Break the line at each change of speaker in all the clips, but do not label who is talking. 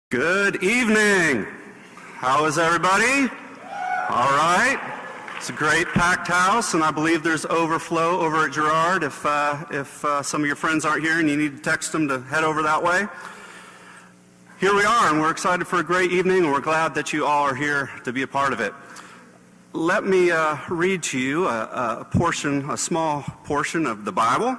Good evening. How is everybody? All right. It's a great packed house, and I believe there's overflow over at Girard if some of your friends aren't here and you need to text them to head over that way. Here we are, and we're excited for a great evening, and we're glad that you all are here to be a part of it. Let me read to you a small portion of the Bible,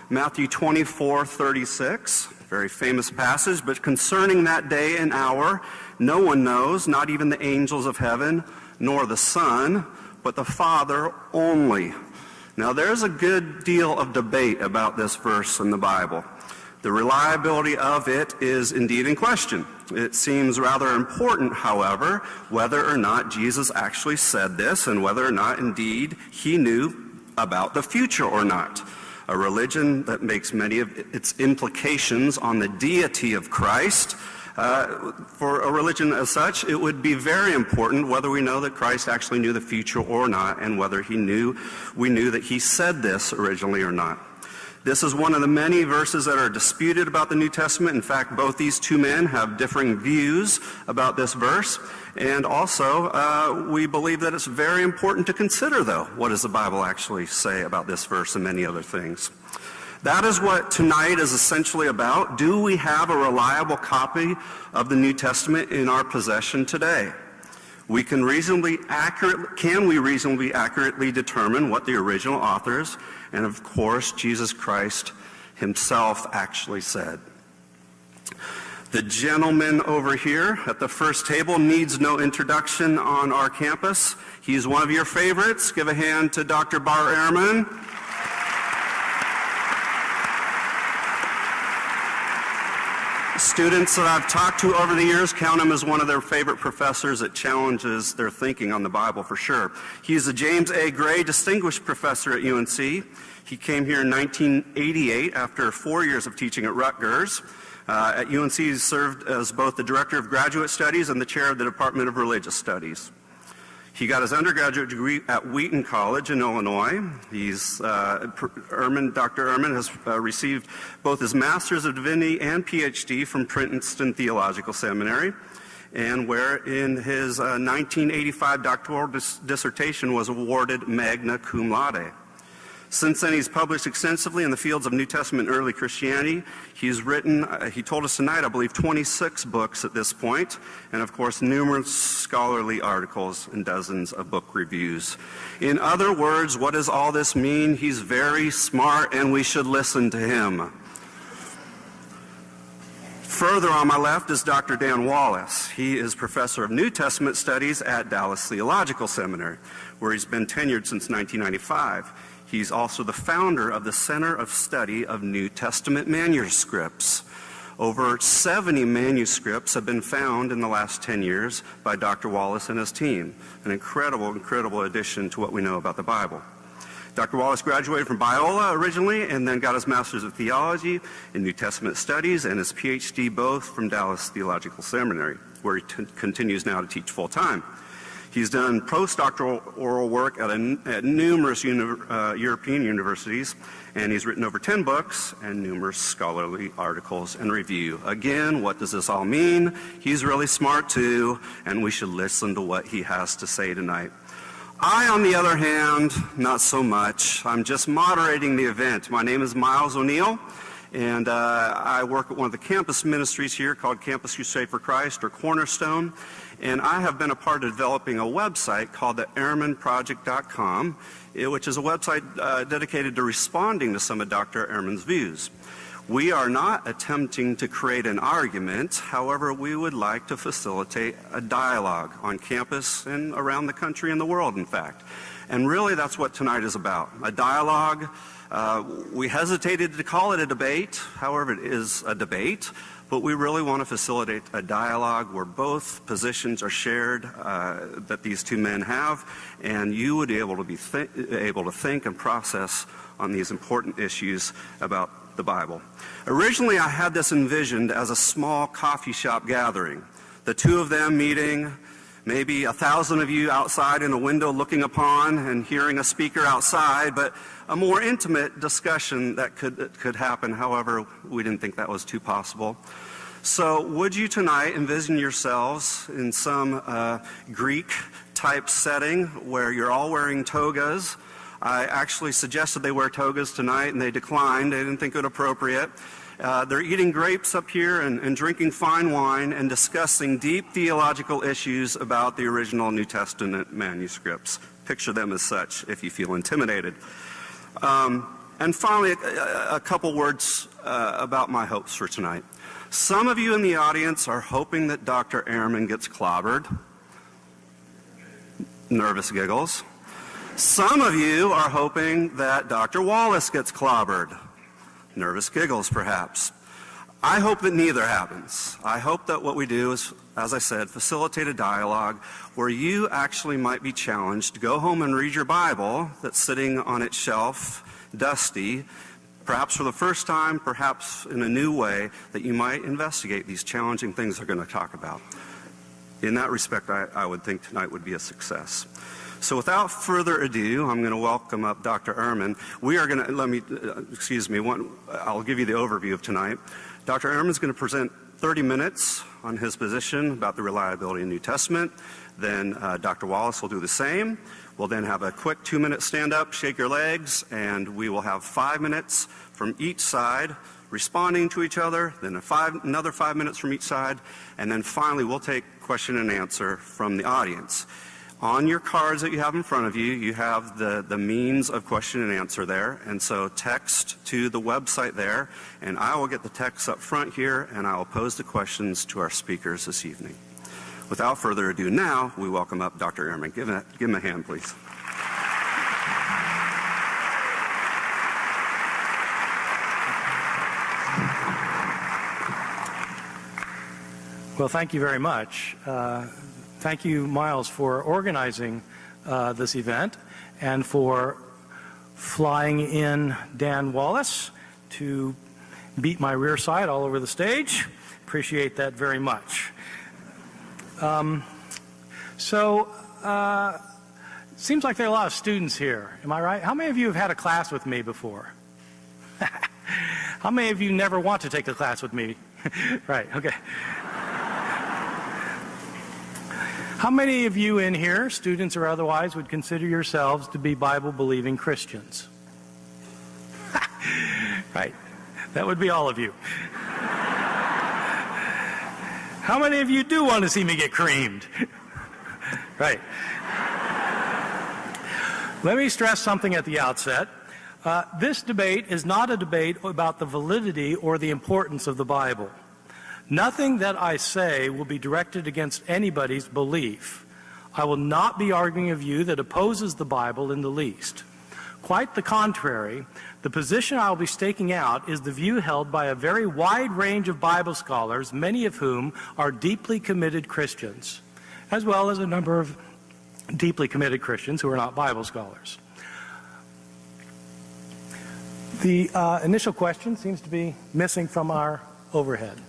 Matthew 24:36. Very famous passage, but concerning that day and hour, no one knows, not even the angels of heaven, nor the Son, but the Father only. Now, there's a good deal of debate about this verse in the Bible. The reliability of it is indeed in question. It seems rather important, however, whether or not Jesus actually said this and whether or not indeed he knew about the future or not. A religion that makes many of its implications on the deity of Christ. For a religion as such, it would be very important whether we know that Christ actually knew the future or not, and whether we knew that he said this originally or not. This is one of the many verses that are disputed about the New Testament. In fact, both these two men have differing views about this verse. And also, we believe that it's very important to consider, though, what does the Bible actually say about this verse and many other things. That is what tonight is essentially about. Do we have a reliable copy of the New Testament in our possession today? Can we reasonably accurately determine what the original authors and, of course, Jesus Christ himself actually said? The gentleman over here at the first table needs no introduction on our campus. He's one of your favorites. Give a hand to Dr. Bart Ehrman. Students that I've talked to over the years count him as one of their favorite professors. It challenges their thinking on the Bible for sure. He's a James A. Gray Distinguished Professor at UNC. He came here in 1988 after 4 years of teaching at Rutgers. At UNC, he served as both the Director of Graduate Studies and the Chair of the Department of Religious Studies. He got his undergraduate degree at Wheaton College in Illinois. Dr. Ehrman has received both his Master's of Divinity and PhD from Princeton Theological Seminary, and where in his 1985 doctoral dissertation was awarded magna cum laude. Since then, he's published extensively in the fields of New Testament and early Christianity. He's written, he told us tonight, I believe, 26 books at this point, and of course, numerous scholarly articles and dozens of book reviews. In other words, what does all this mean? He's very smart, and we should listen to him. Further on my left is Dr. Dan Wallace. He is Professor of New Testament Studies at Dallas Theological Seminary, where he's been tenured since 1995. He's also the founder of the Center of Study of New Testament Manuscripts. Over 70 manuscripts have been found in the last 10 years by Dr. Wallace and his team. An incredible addition to what we know about the Bible. Dr. Wallace graduated from Biola originally and then got his Master's of Theology in New Testament Studies and his PhD both from Dallas Theological Seminary, where he continues now to teach full-time. He's done postdoctoral oral work at numerous European universities, and he's written over 10 books and numerous scholarly articles and review. Again, what does this all mean? He's really smart too, and we should listen to what he has to say tonight. I, on the other hand, not so much. I'm just moderating the event. My name is Miles O'Neill, and I work at one of the campus ministries here called Campus Crusade for Christ, or Cornerstone. And I have been a part of developing a website called the EhrmanProject.com, which is a website dedicated to responding to some of Dr. Ehrman's views. We are not attempting to create an argument. However, we would like to facilitate a dialogue on campus and around the country and the world, in fact. And really, that's what tonight is about, a dialogue. We hesitated to call it a debate. However, it is a debate. But we really want to facilitate a dialogue where both positions are shared that these two men have, and you would be able to able to think and process on these important issues about the Bible. Originally, I had this envisioned as a small coffee shop gathering. The two of them meeting, maybe 1,000 of you outside in a window looking upon and hearing a speaker outside, but a more intimate discussion that could happen. However, we didn't think that was too possible. So would you tonight envision yourselves in some Greek-type setting where you're all wearing togas? I actually suggested they wear togas tonight, and they declined. They didn't think it appropriate. They're eating grapes up here and drinking fine wine and discussing deep theological issues about the original New Testament manuscripts. Picture them as such if you feel intimidated. And finally, a couple words about my hopes for tonight. Some of you in the audience are hoping that Dr. Ehrman gets clobbered. Nervous giggles. Some of you are hoping that Dr. Wallace gets clobbered. Nervous giggles, perhaps. I hope that neither happens. I hope that what we do is, as I said, facilitate a dialogue where you actually might be challenged to go home and read your Bible that's sitting on its shelf, dusty, perhaps for the first time, perhaps in a new way, that you might investigate these challenging things we're going to talk about. In that respect, I would think tonight would be a success. So without further ado, I'm going to welcome up Dr. Ehrman. We are going to, I'll give you the overview of tonight. Dr. Ehrman is going to present 30 minutes on his position about the reliability of the New Testament. Then Dr. Wallace will do the same. We'll then have a quick 2-minute stand-up, shake your legs, and we will have 5 minutes from each side responding to each other, then another 5 minutes from each side, and then finally we'll take question and answer from the audience. On your cards that you have in front of you, you have the means of question and answer there, and so text to the website there, and I will get the text up front here, and I will pose the questions to our speakers this evening. Without further ado, now we welcome up Dr. Ehrman. Give him a hand, please.
Well, thank you very much. Thank you, Miles, for organizing this event and for flying in Dan Wallace to beat my rear side all over the stage. Appreciate that very much. Seems like there are a lot of students here. Am I right? How many of you have had a class with me before? How many of you never want to take a class with me? Right, okay. How many of you in here, students or otherwise, would consider yourselves to be Bible-believing Christians? Right, that would be all of you. How many of you do want to see me get creamed? Right. Let me stress something at the outset. This debate is not a debate about the validity or the importance of the Bible. Nothing that I say will be directed against anybody's belief. I will not be arguing a view that opposes the Bible in the least. Quite the contrary, the position I will be staking out is the view held by a very wide range of Bible scholars, many of whom are deeply committed Christians, as well as a number of deeply committed Christians who are not Bible scholars. The initial question seems to be missing from our overhead.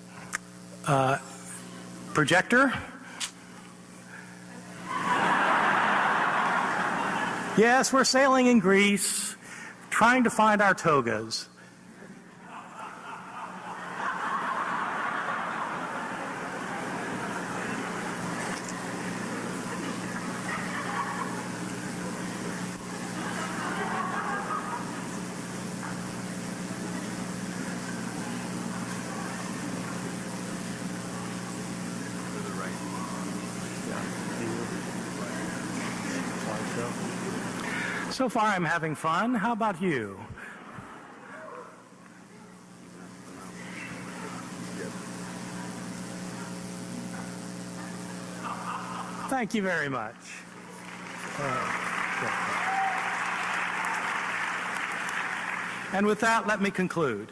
Projector? Yes, we're sailing in Greece, trying to find our togas. So far, I'm having fun. How about you? Thank you very much. And with that, let me conclude.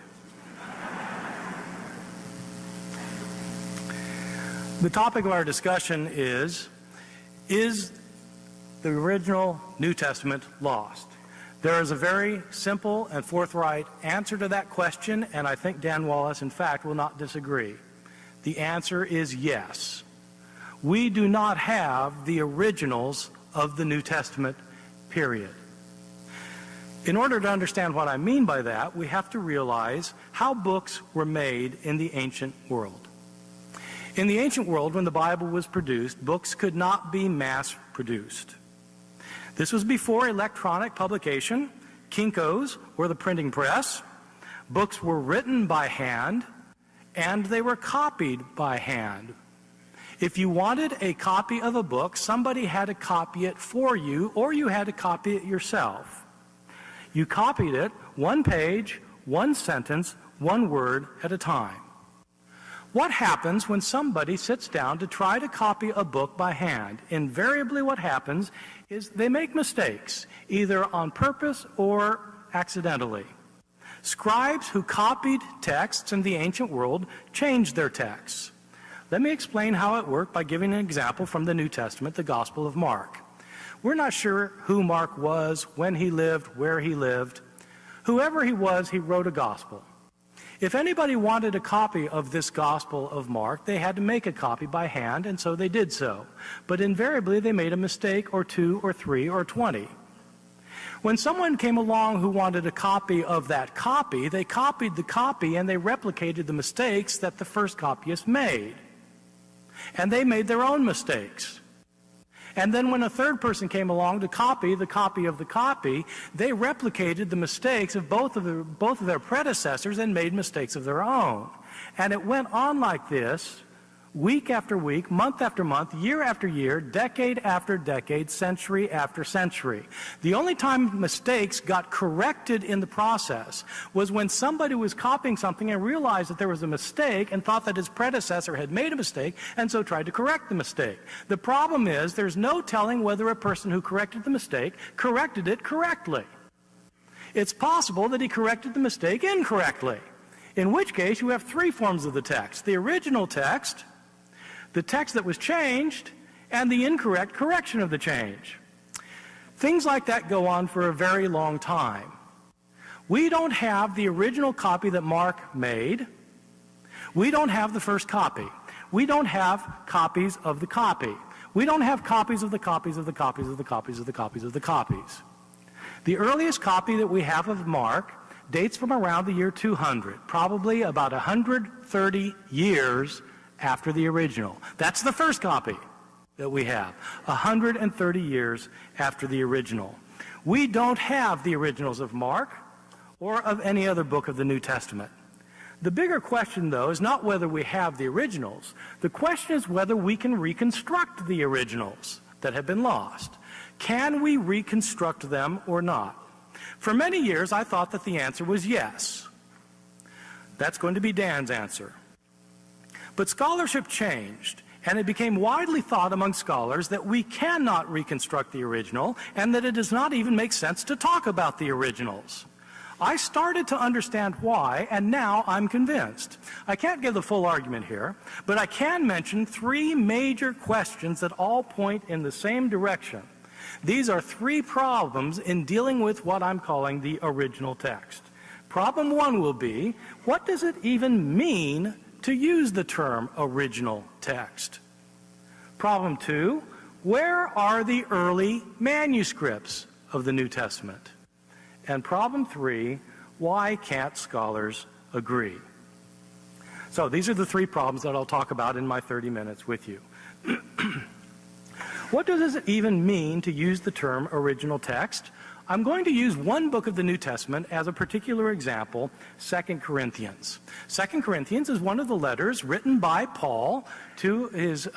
The topic of our discussion is the original New Testament lost? There is a very simple and forthright answer to that question, and I think Dan Wallace, in fact, will not disagree. The answer is yes. We do not have the originals of the New Testament, period. In order to understand what I mean by that, we have to realize how books were made in the ancient world. In the ancient world, when the Bible was produced, books could not be mass-produced. This was before electronic publication, Kinkos, or the printing press. Books were written by hand, and they were copied by hand. If you wanted a copy of a book, somebody had to copy it for you, or you had to copy it yourself. You copied it one page, one sentence, one word at a time. What happens when somebody sits down to try to copy a book by hand? Invariably what happens is they make mistakes, either on purpose or accidentally. Scribes who copied texts in the ancient world changed their texts. Let me explain how it worked by giving an example from the New Testament, the Gospel of Mark. We're not sure who Mark was, when he lived, where he lived. Whoever he was, he wrote a gospel. If anybody wanted a copy of this Gospel of Mark, they had to make a copy by hand, and so they did so. But invariably, they made a mistake or 2 or 3 or 20. When someone came along who wanted a copy of that copy, they copied the copy and they replicated the mistakes that the first copyist made. And they made their own mistakes. And then when a third person came along to copy the copy of the copy, they replicated the mistakes of both of their predecessors and made mistakes of their own. And it went on like this, week after week, month after month, year after year, decade after decade, century after century. The only time mistakes got corrected in the process was when somebody was copying something and realized that there was a mistake and thought that his predecessor had made a mistake and so tried to correct the mistake. The problem is there's no telling whether a person who corrected the mistake corrected it correctly. It's possible that he corrected the mistake incorrectly, in which case you have 3 forms of the text: the original text, the text that was changed, and the incorrect correction of the change. Things like that go on for a very long time. We don't have the original copy that Mark made. We don't have the first copy. We don't have copies of the copy. We don't have copies of the copies of the copies of the copies of the copies of the copies. The earliest copy that we have of Mark dates from around the year 200, probably about 130 years after the original. That's the first copy that we have, 130 years after the original. We don't have the originals of Mark or of any other book of the New Testament. The bigger question, though, is not whether we have the originals. The question is whether we can reconstruct the originals that have been lost. Can we reconstruct them or not? For many years, I thought that the answer was yes. That's going to be Dan's answer. But scholarship changed, and it became widely thought among scholars that we cannot reconstruct the original, and that it does not even make sense to talk about the originals. I started to understand why, and now I'm convinced. I can't give the full argument here, but I can mention 3 major questions that all point in the same direction. These are 3 problems in dealing with what I'm calling the original text. Problem 1 will be, what does it even mean to use the term original text? Problem 2, where are the early manuscripts of the New Testament? And problem 3, why can't scholars agree? So these are the 3 problems that I'll talk about in my 30 minutes with you. What does it even mean to use the term original text? I'm going to use one book of the New Testament as a particular example, 2 Corinthians. 2 Corinthians is one of the letters written by Paul to his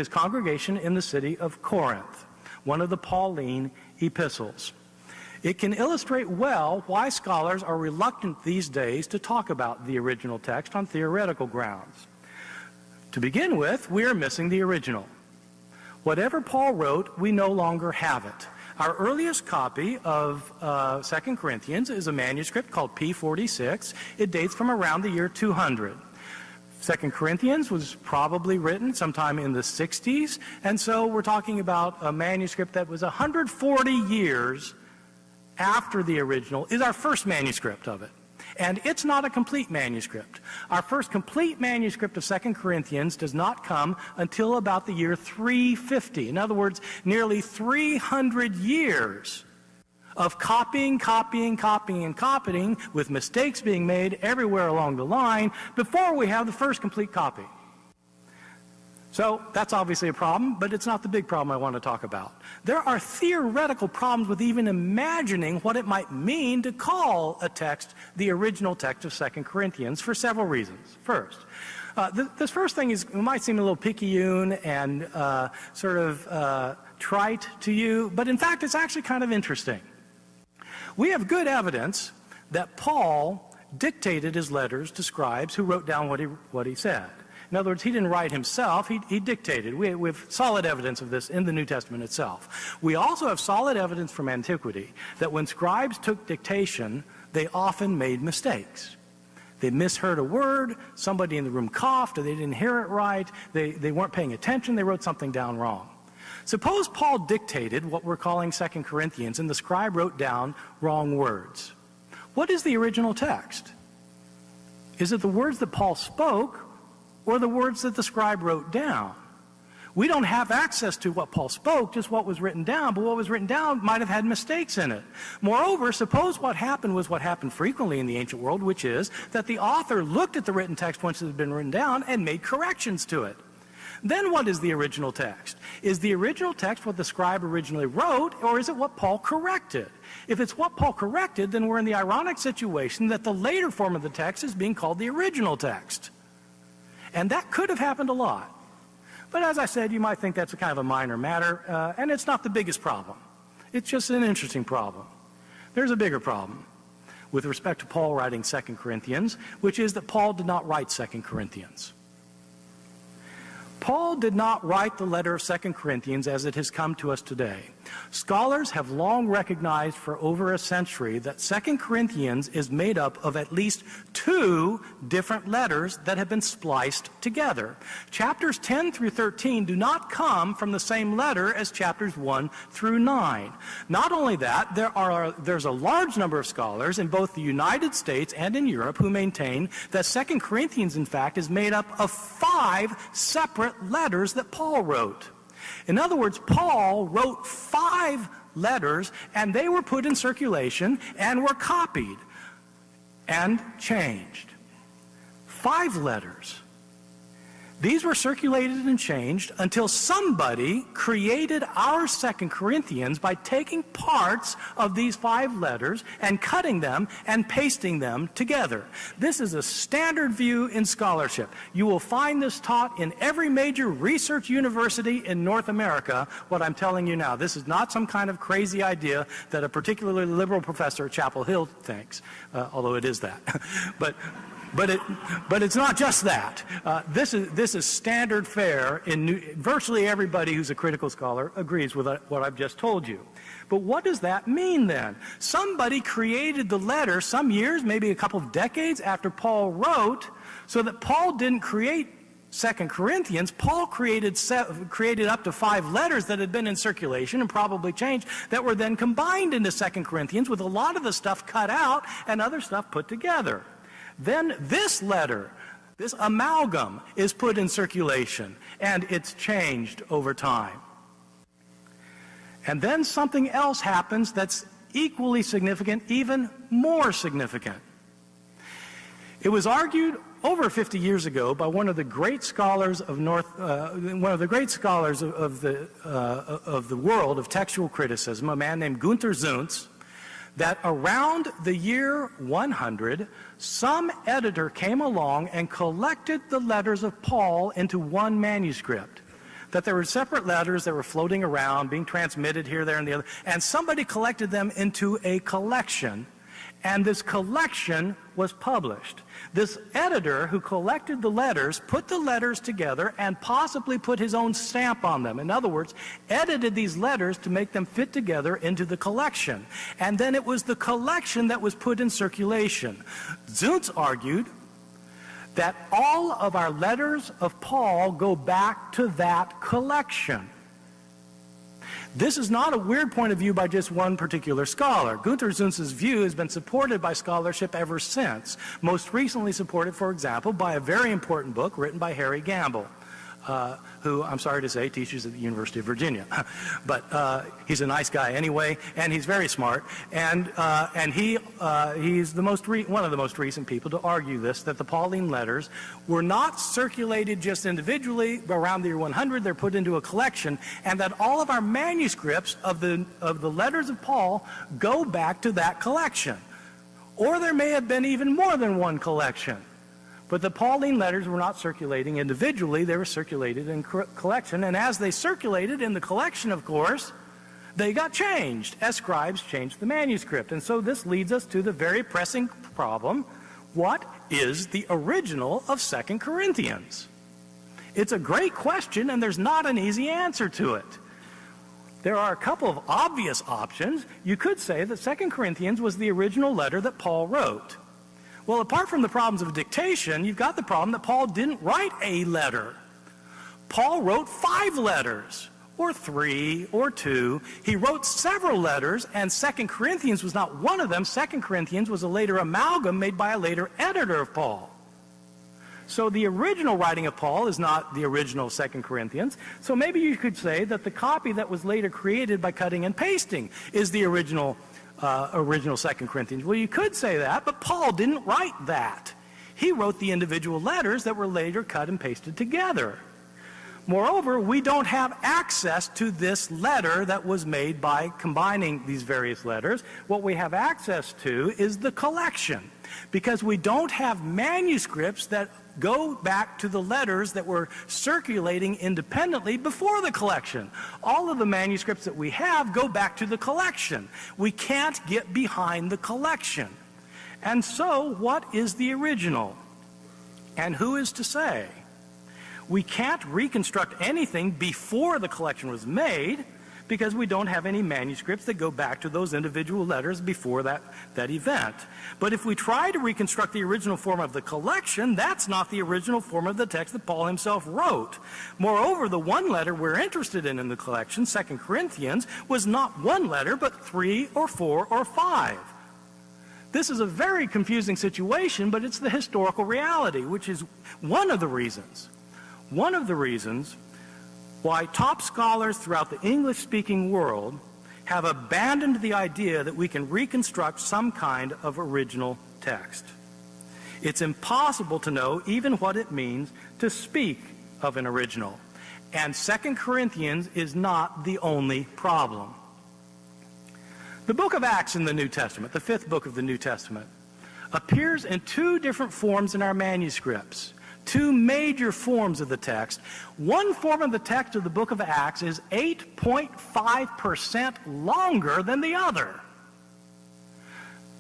congregation in the city of Corinth, one of the Pauline epistles. It can illustrate well why scholars are reluctant these days to talk about the original text on theoretical grounds. To begin with, we are missing the original. Whatever Paul wrote, we no longer have it. Our earliest copy of 2 Corinthians is a manuscript called P46. It dates from around the year 200. 2 Corinthians was probably written sometime in the 60s, and so we're talking about a manuscript that was 140 years after the original is our first manuscript of it. And it's not a complete manuscript. Our first complete manuscript of 2 Corinthians does not come until about the year 350. In other words, nearly 300 years of copying, with mistakes being made everywhere along the line before we have the first complete copy. So that's obviously a problem, but it's not the big problem I want to talk about. There are theoretical problems with even imagining what it might mean to call a text the original text of 2 Corinthians for several reasons. First, this first thing it might seem a little picayune and sort of trite to you, but in fact it's actually kind of interesting. We have good evidence that Paul dictated his letters to scribes who wrote down what he said. In other words, he didn't write himself, he dictated. We have solid evidence of this in the New Testament itself. We also have solid evidence from antiquity that when scribes took dictation, they often made mistakes. They misheard a word, somebody in the room coughed, or they didn't hear it right, they weren't paying attention, they wrote something down wrong. Suppose Paul dictated what we're calling 2 Corinthians, and the scribe wrote down wrong words. What is the original text? Is it the words that Paul spoke, or the words that the scribe wrote down? We don't have access to what Paul spoke, just what was written down, but what was written down might have had mistakes in it. Moreover, suppose what happened was what happened frequently in the ancient world, which is that the author looked at the written text once it had been written down and made corrections to it. Then what is the original text? Is the original text what the scribe originally wrote, or is it what Paul corrected? If it's what Paul corrected, then we're in the ironic situation that the later form of the text is being called the original text. And that could have happened a lot. But as I said, you might think that's a kind of a minor matter, and it's not the biggest problem. It's just an interesting problem. There's a bigger problem with respect to Paul writing 2 Corinthians, which is that Paul did not write 2 Corinthians. Paul did not write the letter of 2 Corinthians as it has come to us today. Scholars have long recognized for over a century that 2 Corinthians is made up of at least 2 different letters that have been spliced together. Chapters 10 through 13 do not come from the same letter as chapters 1 through 9. Not only that, there's a large number of scholars in both the United States and in Europe who maintain that 2 Corinthians, in fact, is made up of 5 separate letters that Paul wrote. In other words, Paul wrote 5 letters, and they were put in circulation and were copied and changed. 5 letters. These were circulated and changed until somebody created our 2 Corinthians by taking parts of these 5 letters and cutting them and pasting them together. This is a standard view in scholarship. You will find this taught in every major research university in North America, what I'm telling you now. This is not some kind of crazy idea that a particularly liberal professor at Chapel Hill thinks, although it is that. But it's not just that. This is standard fare in virtually everybody who's a critical scholar agrees with what I've just told you. But what does that mean then? Somebody created the letter some years, maybe a couple of decades after Paul wrote, so that Paul didn't create 2 Corinthians. Paul created up to 5 letters that had been in circulation and probably changed that were then combined into 2 Corinthians with a lot of the stuff cut out and other stuff put together. Then this letter, this amalgam, is put in circulation, and it's changed over time. And then something else happens that's equally significant, even more significant. It was argued over 50 years ago by one of the great scholars of the world of textual criticism, a man named Gunther Zuntz, that around the year 100, some editor came along and collected the letters of Paul into one manuscript. That there were separate letters that were floating around, being transmitted here, there, and the other, and somebody collected them into a collection, and this collection was published. This editor who collected the letters put the letters together and possibly put his own stamp on them. In other words, edited these letters to make them fit together into the collection. And then it was the collection that was put in circulation. Zuntz argued that all of our letters of Paul go back to that collection. This is not a weird point of view by just one particular scholar. Gunther Zuntz's view has been supported by scholarship ever since, most recently supported, for example, by a very important book written by Harry Gamble, who, I'm sorry to say, teaches at the University of Virginia. But he's a nice guy anyway, and he's very smart. And he's one of the most recent people to argue this, that the Pauline letters were not circulated just individually. Around the year 100, they're put into a collection, and that all of our manuscripts of the letters of Paul go back to that collection. Or there may have been even more than one collection. But the Pauline letters were not circulating individually, they were circulated in collection. And as they circulated in the collection, of course, they got changed as scribes changed the manuscript. And so this leads us to the very pressing problem: what is the original of 2 Corinthians? It's a great question, and there's not an easy answer to it. There are a couple of obvious options. You could say that 2 Corinthians was the original letter that Paul wrote. Well, apart from the problems of dictation, you've got the problem that Paul didn't write a letter. Paul wrote 5 letters, or 3, or 2. He wrote several letters, and 2 Corinthians was not one of them. 2 Corinthians was a later amalgam made by a later editor of Paul. So the original writing of Paul is not the original 2 Corinthians. So maybe you could say that the copy that was later created by cutting and pasting is the original 2 Corinthians. Well, you could say that, but Paul didn't write that. He wrote the individual letters that were later cut and pasted together. Moreover, we don't have access to this letter that was made by combining these various letters. What we have access to is the collection, because we don't have manuscripts that go back to the letters that were circulating independently before the collection. All of the manuscripts that we have go back to the collection. We can't get behind the collection. And so, what is the original? And who is to say? We can't reconstruct anything before the collection was made, because we don't have any manuscripts that go back to those individual letters before that event. But if we try to reconstruct the original form of the collection, that's not the original form of the text that Paul himself wrote. Moreover, the one letter we're interested in the collection, 2 Corinthians, was not one letter, but 3 or 4 or 5. This is a very confusing situation, but it's the historical reality, which is one of the reasons why top scholars throughout the English-speaking world have abandoned the idea that we can reconstruct some kind of original text. It's impossible to know even what it means to speak of an original. And 2 Corinthians is not the only problem. The book of Acts in the New Testament, the 5th book of the New Testament, appears in 2 different forms in our manuscripts. 2 major forms of the text. One form of the text of the book of Acts is 8.5% longer than the other.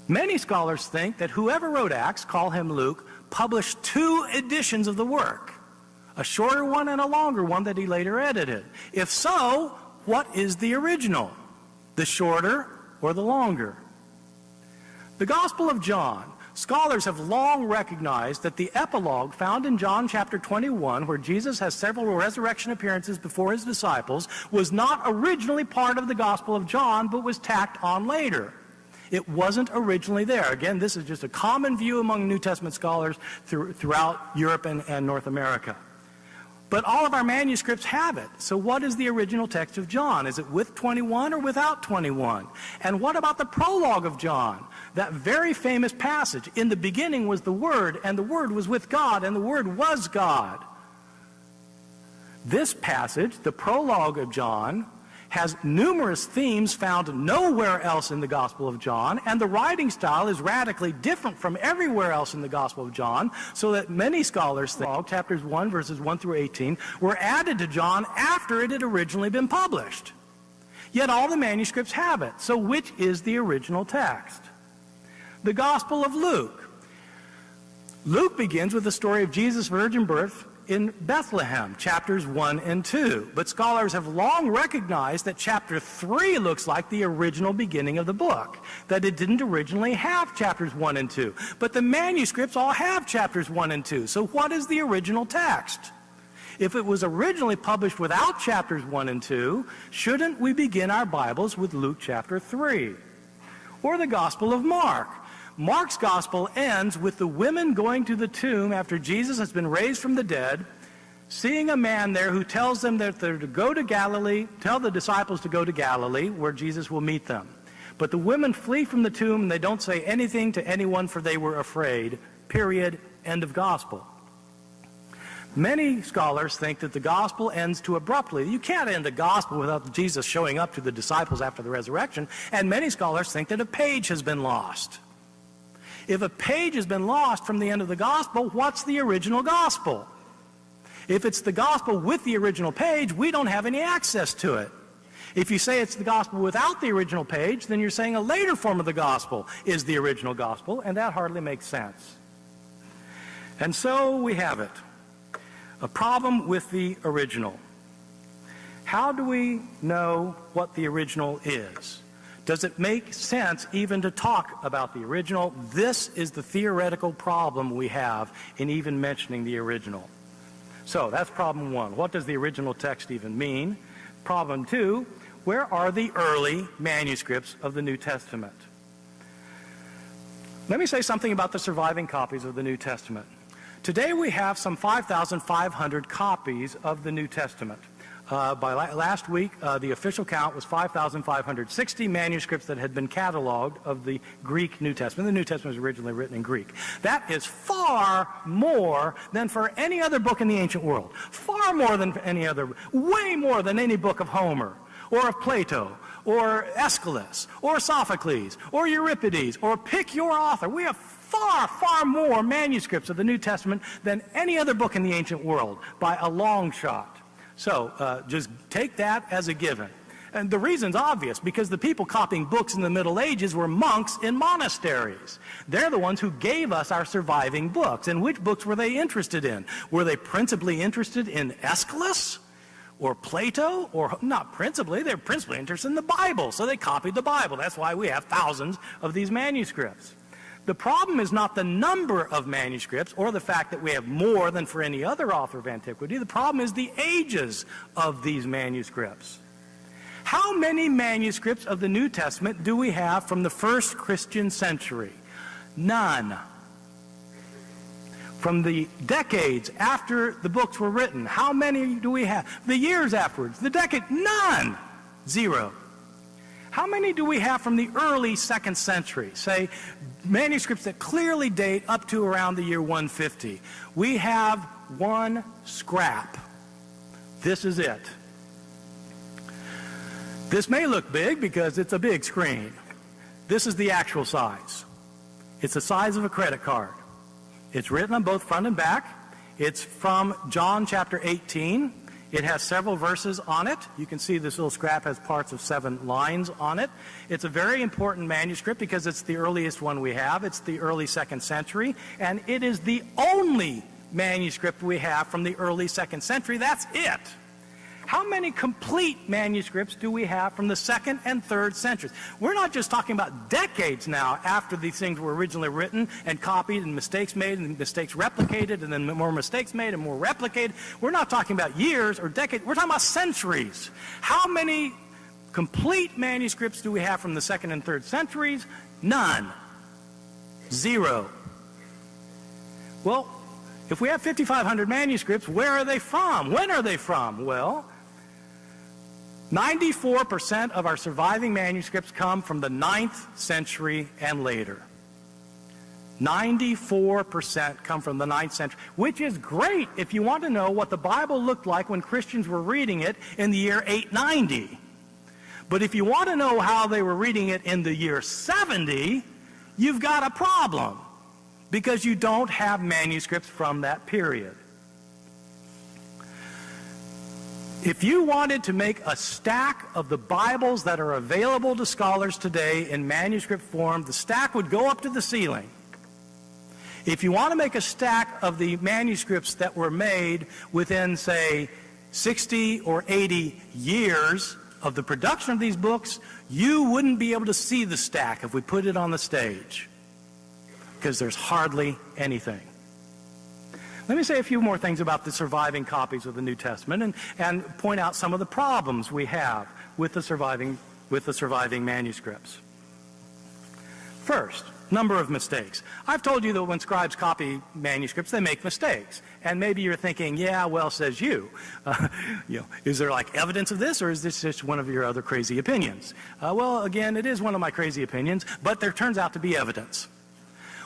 Many scholars think that whoever wrote Acts, call him Luke, published 2 editions of the work, a shorter one and a longer one that he later edited. If so, what is the original? The shorter or the longer? The Gospel of John. Scholars have long recognized that the epilogue found in John chapter 21, where Jesus has several resurrection appearances before his disciples, was not originally part of the Gospel of John, but was tacked on later. It wasn't originally there. Again, this is just a common view among New Testament scholars throughout Europe and North America. But all of our manuscripts have it. So what is the original text of John? Is it with 21 or without 21? And what about the prologue of John? That very famous passage, in the beginning was the Word, and the Word was with God, and the Word was God. This passage, the prologue of John, has numerous themes found nowhere else in the Gospel of John, and the writing style is radically different from everywhere else in the Gospel of John, so that many scholars think chapters 1, verses 1 through 18, were added to John after it had originally been published. Yet all the manuscripts have it. So which is the original text? The Gospel of Luke. Luke begins with the story of Jesus' virgin birth in Bethlehem, chapters 1 and 2. But scholars have long recognized that chapter 3 looks like the original beginning of the book, that it didn't originally have chapters 1 and 2. But the manuscripts all have chapters 1 and 2. So what is the original text? If it was originally published without chapters 1 and 2, shouldn't we begin our Bibles with Luke chapter 3? Or the Gospel of Mark. Mark's gospel ends with the women going to the tomb after Jesus has been raised from the dead, seeing a man there who tells them that they're to go to Galilee, tell the disciples to go to Galilee, where Jesus will meet them. But the women flee from the tomb, and they don't say anything to anyone, for they were afraid. Period. End of gospel. Many scholars think that the gospel ends too abruptly. You can't end a gospel without Jesus showing up to the disciples after the resurrection, and many scholars think that a page has been lost. If a page has been lost from the end of the gospel, what's the original gospel? If it's the gospel with the original page, we don't have any access to it. If you say it's the gospel without the original page, then you're saying a later form of the gospel is the original gospel, and that hardly makes sense. And so we have it. A problem with the original. How do we know what the original is? Does it make sense even to talk about the original? This is the theoretical problem we have in even mentioning the original. So that's problem one. What does the original text even mean? Problem two, where are the early manuscripts of the New Testament? Let me say something about the surviving copies of the New Testament. Today we have some 5,500 copies of the New Testament. By last week, the official count was 5,560 manuscripts that had been cataloged of the Greek New Testament. The New Testament was originally written in Greek. That is far more than for any other book in the ancient world. Far more than any other, way more than any book of Homer, or of Plato, or Aeschylus, or Sophocles, or Euripides, or pick your author. We have far, far more manuscripts of the New Testament than any other book in the ancient world, by a long shot. So just take that as a given. And the reason's obvious, because the people copying books in the Middle Ages were monks in monasteries. They're the ones who gave us our surviving books. And which books were they interested in? Were they principally interested in Aeschylus? Or Plato? Or not principally, they're principally interested in the Bible. So they copied the Bible. That's why we have thousands of these manuscripts. The problem is not the number of manuscripts or the fact that we have more than for any other author of antiquity. The problem is the ages of these manuscripts. How many manuscripts of the New Testament do we have from the first Christian century? None. From the decades after the books were written, how many do we have? The years afterwards, the decade, none. Zero. How many do we have from the early 2nd century? Say, manuscripts that clearly date up to around the year 150. We have one scrap. This is it. This may look big because it's a big screen. This is the actual size. It's the size of a credit card. It's written on both front and back. It's from John chapter 18. It has several verses on it. You can see this little scrap has parts of 7 lines on it. It's a very important manuscript because it's the earliest one we have. It's the early 2nd century, and it is the only manuscript we have from the early 2nd century. That's it. How many complete manuscripts do we have from the 2nd and 3rd centuries? We're not just talking about decades now after these things were originally written and copied and mistakes made and mistakes replicated and then more mistakes made and more replicated. We're not talking about years or decades. We're talking about centuries. How many complete manuscripts do we have from the 2nd and 3rd centuries? None. Zero. Well, if we have 5,500 manuscripts, where are they from? When are they from? Well, 94% of our surviving manuscripts come from the 9th century and later. 94% come from the 9th century, which is great if you want to know what the Bible looked like when Christians were reading it in the year 890. But if you want to know how they were reading it in the year 70, you've got a problem, because you don't have manuscripts from that period. If you wanted to make a stack of the Bibles that are available to scholars today in manuscript form, the stack would go up to the ceiling. If you want to make a stack of the manuscripts that were made within, say, 60 or 80 years of the production of these books, you wouldn't be able to see the stack if we put it on the stage, because there's hardly anything. Let me say a few more things about the surviving copies of the New Testament and point out some of the problems we have with the surviving manuscripts. First, number of mistakes. I've told you that when scribes copy manuscripts, they make mistakes. And maybe you're thinking, yeah, well, says you. Is there like evidence of this, or is this just one of your other crazy opinions? Well, again, it is one of my crazy opinions, but there turns out to be evidence.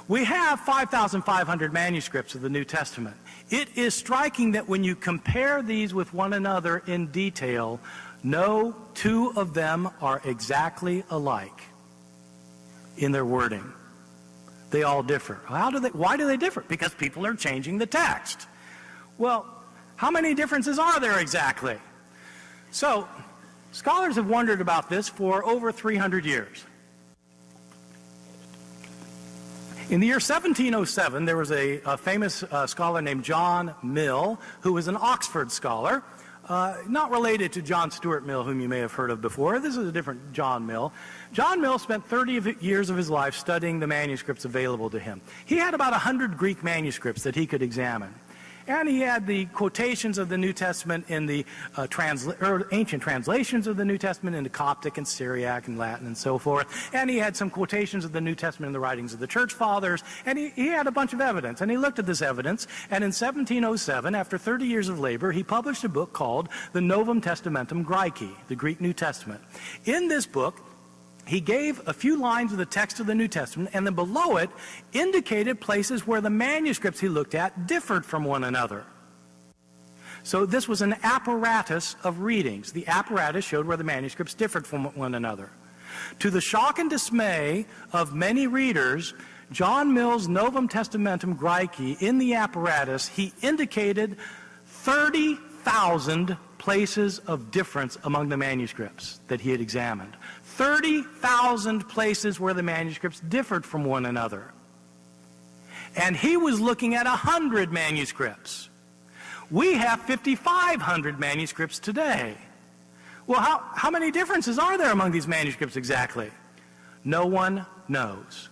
We have 5,500 manuscripts of the New Testament. It is striking that when you compare these with one another in detail, no two of them are exactly alike in their wording. They all differ. Why do they differ? Because people are changing the text. Well, how many differences are there exactly? So, scholars have wondered about this for over 300 years. In the year 1707, there was a famous scholar named John Mill, who was an Oxford scholar, not related to John Stuart Mill, whom you may have heard of before. This is a different John Mill. John Mill spent 30 years of his life studying the manuscripts available to him. He had about 100 Greek manuscripts that he could examine. And he had the quotations of the New Testament in the ancient translations of the New Testament into Coptic and Syriac and Latin and so forth. And he had some quotations of the New Testament in the writings of the church fathers. And he had a bunch of evidence. And he looked at this evidence. And in 1707, after 30 years of labor, he published a book called the Novum Testamentum Graeci, the Greek New Testament. In this book, he gave a few lines of the text of the New Testament, and then below it indicated places where the manuscripts he looked at differed from one another. So this was an apparatus of readings. The apparatus showed where the manuscripts differed from one another. To the shock and dismay of many readers, John Mill's Novum Testamentum Graeci, in the apparatus, he indicated 30,000 places of difference among the manuscripts that he had examined. 30,000 places where the manuscripts differed from one another. And he was looking at 100 manuscripts. We have 5,500 manuscripts today. Well, how many differences are there among these manuscripts exactly? No one knows,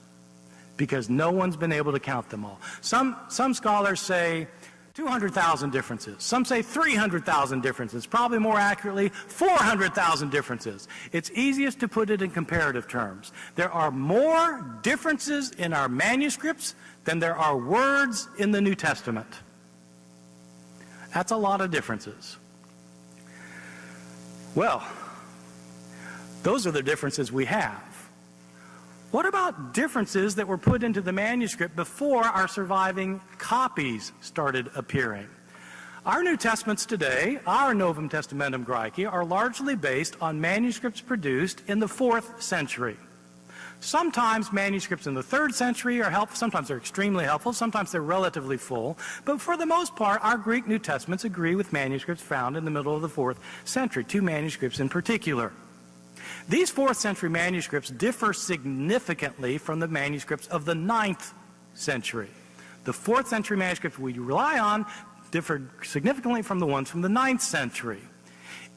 because no one's been able to count them all. Some scholars say 200,000 differences. Some say 300,000 differences. Probably more accurately, 400,000 differences. It's easiest to put it in comparative terms. There are more differences in our manuscripts than there are words in the New Testament. That's a lot of differences. Well, those are the differences we have. What about differences that were put into the manuscript before our surviving copies started appearing? Our New Testaments today, our Novum Testamentum Graeci, are largely based on manuscripts produced in the 4th century. Sometimes manuscripts in the 3rd century are helpful, sometimes they're extremely helpful, sometimes they're relatively full, but for the most part, our Greek New Testaments agree with manuscripts found in the middle of the 4th century, 2 manuscripts in particular. These 4th century manuscripts differ significantly from the manuscripts of the 9th century. The 4th century manuscripts we rely on differ significantly from the ones from the 9th century.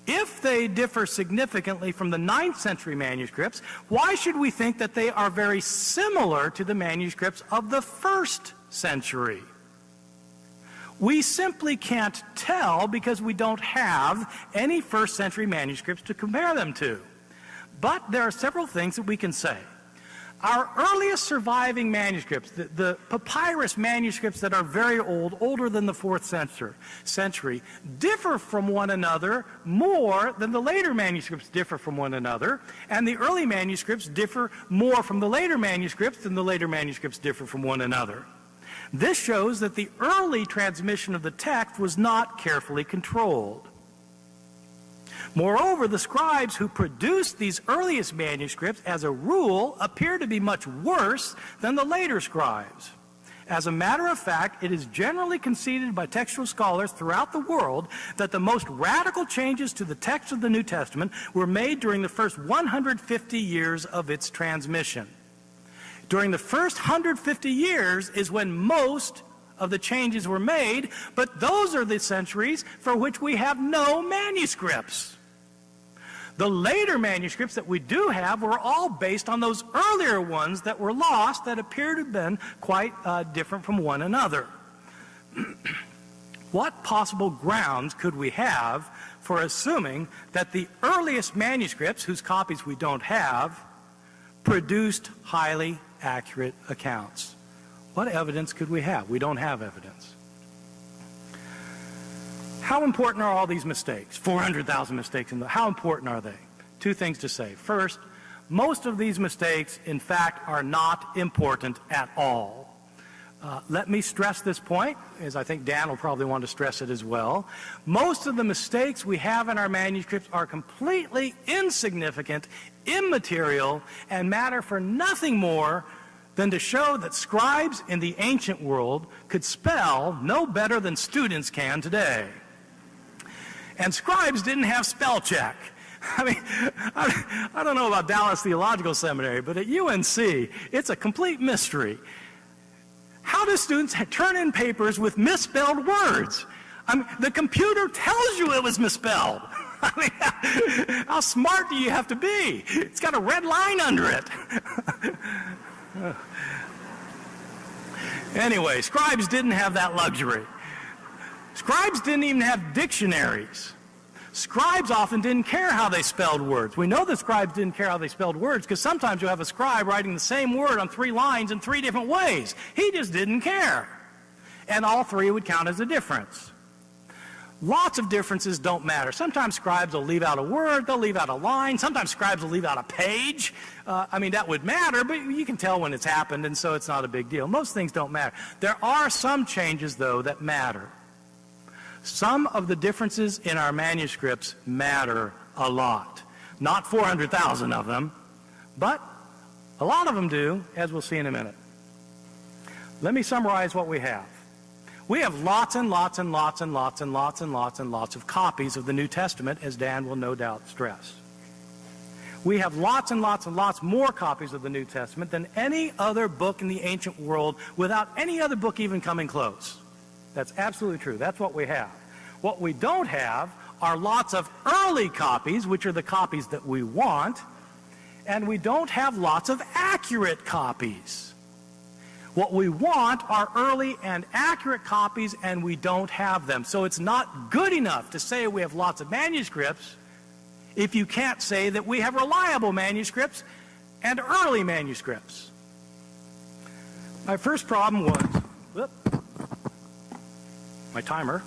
If they differ significantly from the 9th century manuscripts, why should we think that they are very similar to the manuscripts of the 1st century? We simply can't tell because we don't have any 1st century manuscripts to compare them to. But there are several things that we can say. Our earliest surviving manuscripts, the papyrus manuscripts that are very old, older than the 4th century, differ from one another more than the later manuscripts differ from one another, and the early manuscripts differ more from the later manuscripts than the later manuscripts differ from one another. This shows that the early transmission of the text was not carefully controlled. Moreover, the scribes who produced these earliest manuscripts, as a rule, appear to be much worse than the later scribes. As a matter of fact, it is generally conceded by textual scholars throughout the world that the most radical changes to the text of the New Testament were made during the first 150 years of its transmission. During the first 150 years is when most of the changes were made, but those are the centuries for which we have no manuscripts. The later manuscripts that we do have were all based on those earlier ones that were lost that appear to have been quite different from one another. What possible grounds could we have for assuming that the earliest manuscripts, whose copies we don't have, produced highly accurate accounts? What evidence could we have? We don't have evidence. How important are all these mistakes? 400,000 mistakes. How important are they? Two things to say. First, most of these mistakes, in fact, are not important at all. Let me stress this point, as I think Dan will probably want to stress it as well. Most of the mistakes we have in our manuscripts are completely insignificant, immaterial, and matter for nothing more than to show that scribes in the ancient world could spell no better than students can today. And scribes didn't have spell check. I mean, I don't know about Dallas Theological Seminary, but at UNC, it's a complete mystery. How do students turn in papers with misspelled words? I mean, the computer tells you it was misspelled. I mean, how smart do you have to be? It's got a red line under it. Anyway, scribes didn't have that luxury. Scribes didn't even have dictionaries. Scribes often didn't care how they spelled words. We know that scribes didn't care how they spelled words because sometimes you have a scribe writing the same word on 3 lines in 3 different ways. He just didn't care. And all 3 would count as a difference. Lots of differences don't matter. Sometimes scribes will leave out a word, they'll leave out a line. Sometimes scribes will leave out a page. I mean, that would matter, but you can tell when it's happened, and so it's not a big deal. Most things don't matter. There are some changes, though, that matter. Some of the differences in our manuscripts matter a lot. Not 400,000 of them, but a lot of them do, as we'll see in a minute. Let me summarize what we have. We have lots and lots and lots and lots and lots and lots and lots of copies of the New Testament, as Dan will no doubt stress. We have lots and lots and lots more copies of the New Testament than any other book in the ancient world, without any other book even coming close. That's absolutely true. That's what we have. What we don't have are lots of early copies, which are the copies that we want, and we don't have lots of accurate copies. What we want are early and accurate copies, and we don't have them. So it's not good enough to say we have lots of manuscripts if you can't say that we have reliable manuscripts and early manuscripts. My first problem was, my timer.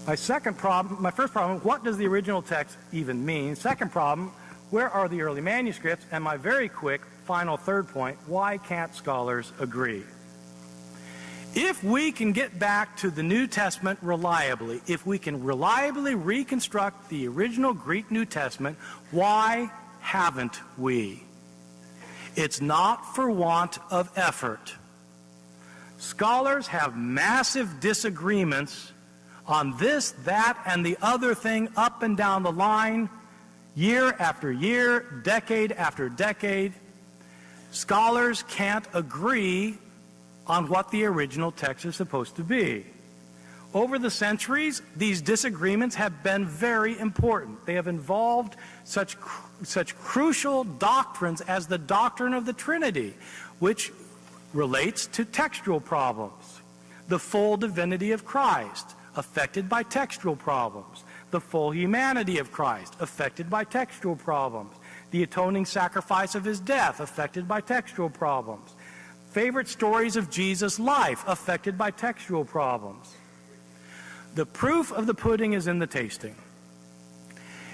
My first problem, what does the original text even mean? Second problem, where are the early manuscripts? And my very quick final third point, why can't scholars agree? If we can get back to the New Testament reliably, if we can reliably reconstruct the original Greek New Testament, why haven't we? It's not for want of effort. Scholars have massive disagreements on this, that, and the other thing up and down the line, year after year, decade after decade. Scholars can't agree on what the original text is supposed to be. Over the centuries, these disagreements have been very important. They have involved such crucial doctrines as the doctrine of the Trinity, which relates to textual problems. The full divinity of Christ, affected by textual problems. The full humanity of Christ, affected by textual problems. The atoning sacrifice of his death, affected by textual problems. Favorite stories of Jesus' life, affected by textual problems. The proof of the pudding is in the tasting.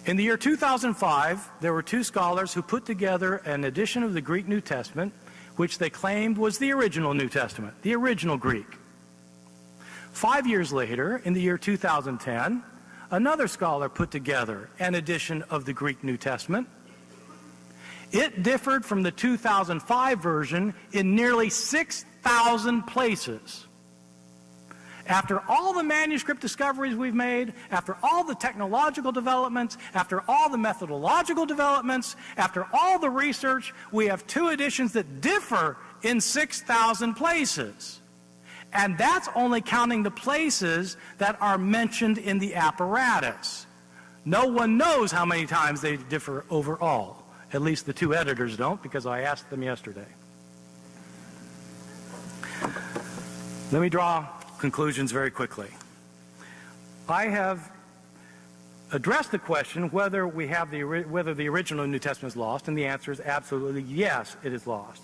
In the year 2005, there were 2 scholars who put together an edition of the Greek New Testament, which they claimed was the original New Testament, the original Greek. 5 years later, in the year 2010, another scholar put together an edition of the Greek New Testament. It differed from the 2005 version in nearly 6,000 places. After all the manuscript discoveries we've made, after all the technological developments, after all the methodological developments, after all the research, we have 2 editions that differ in 6,000 places. And that's only counting the places that are mentioned in the apparatus. No one knows how many times they differ overall. At least the 2 editors don't, because I asked them yesterday. Let me draw conclusions very quickly. I have addressed the question whether the original New Testament is lost, and the answer is absolutely yes, it is lost.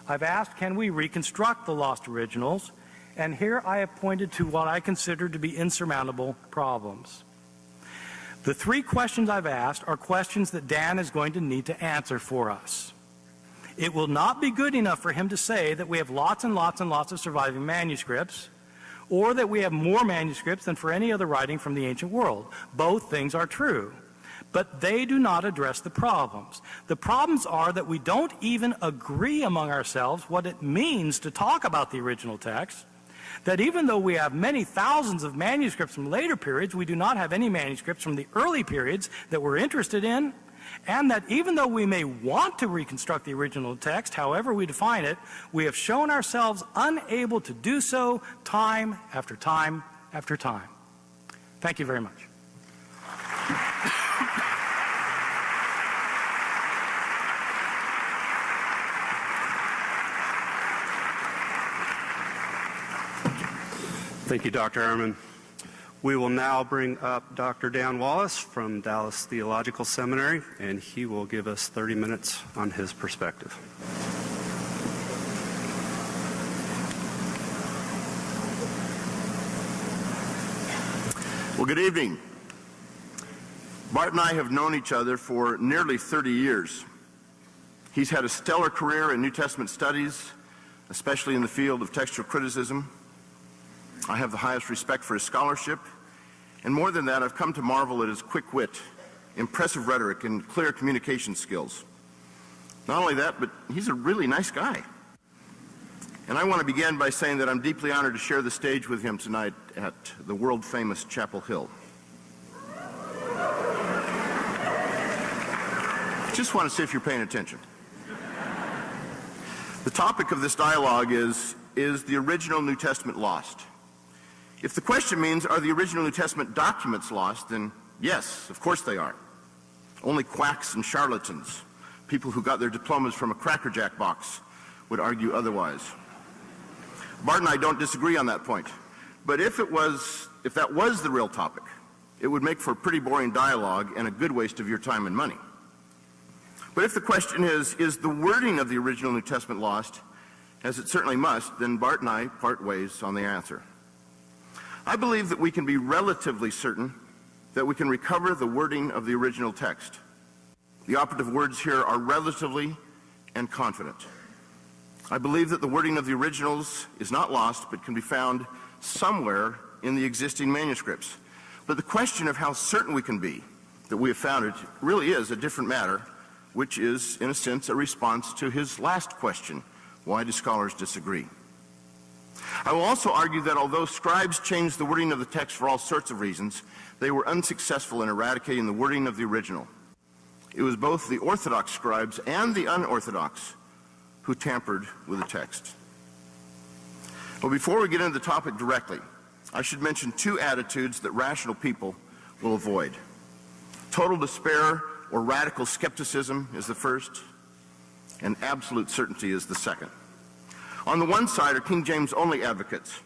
I've asked, can we reconstruct the lost originals? and here I have pointed to what I consider to be insurmountable problems. The 3 questions I've asked are questions that Dan is going to need to answer for us. It will not be good enough for him to say that we have lots and lots and lots of surviving manuscripts, or that we have more manuscripts than for any other writing from the ancient world. Both things are true, but they do not address the problems. The problems are that we don't even agree among ourselves what it means to talk about the original text, that even though we have many thousands of manuscripts from later periods, we do not have any manuscripts from the early periods that we're interested in, and that even though we may want to reconstruct the original text, however we define it, we have shown ourselves unable to do so time after time after time. Thank you very much.
Thank you, Dr. Ehrman. We will now bring up Dr. Dan Wallace from Dallas Theological Seminary, and he will give us 30 minutes on his perspective.
Well, good evening. Bart and I have known each other for nearly 30 years. He's had a stellar career in New Testament studies, especially in the field of textual criticism. I have the highest respect for his scholarship, and more than that, I've come to marvel at his quick wit, impressive rhetoric, and clear communication skills. Not only that, but he's a really nice guy. And I want to begin by saying that I'm deeply honored to share the stage with him tonight at the world-famous Chapel Hill. Just want to see if you're paying attention. The topic of this dialogue is the original New Testament lost? If the question means, are the original New Testament documents lost, then yes, of course they are. Only quacks and charlatans, people who got their diplomas from a Cracker Jack box, would argue otherwise. Bart and I don't disagree on that point. But if that was the real topic, it would make for a pretty boring dialogue and a good waste of your time and money. But if the question is the wording of the original New Testament lost, as it certainly must, then Bart and I part ways on the answer. I believe that we can be relatively certain that we can recover the wording of the original text. The operative words here are relatively and confident. I believe that the wording of the originals is not lost, but can be found somewhere in the existing manuscripts. But the question of how certain we can be that we have found it really is a different matter, which is, in a sense, a response to his last question: why do scholars disagree? I will also argue that although scribes changed the wording of the text for all sorts of reasons, they were unsuccessful in eradicating the wording of the original. It was both the Orthodox scribes and the unorthodox who tampered with the text. Well, before we get into the topic directly, I should mention 2 attitudes that rational people will avoid. Total despair or radical skepticism is the first, and absolute certainty is the second. On the one side are King James only advocates.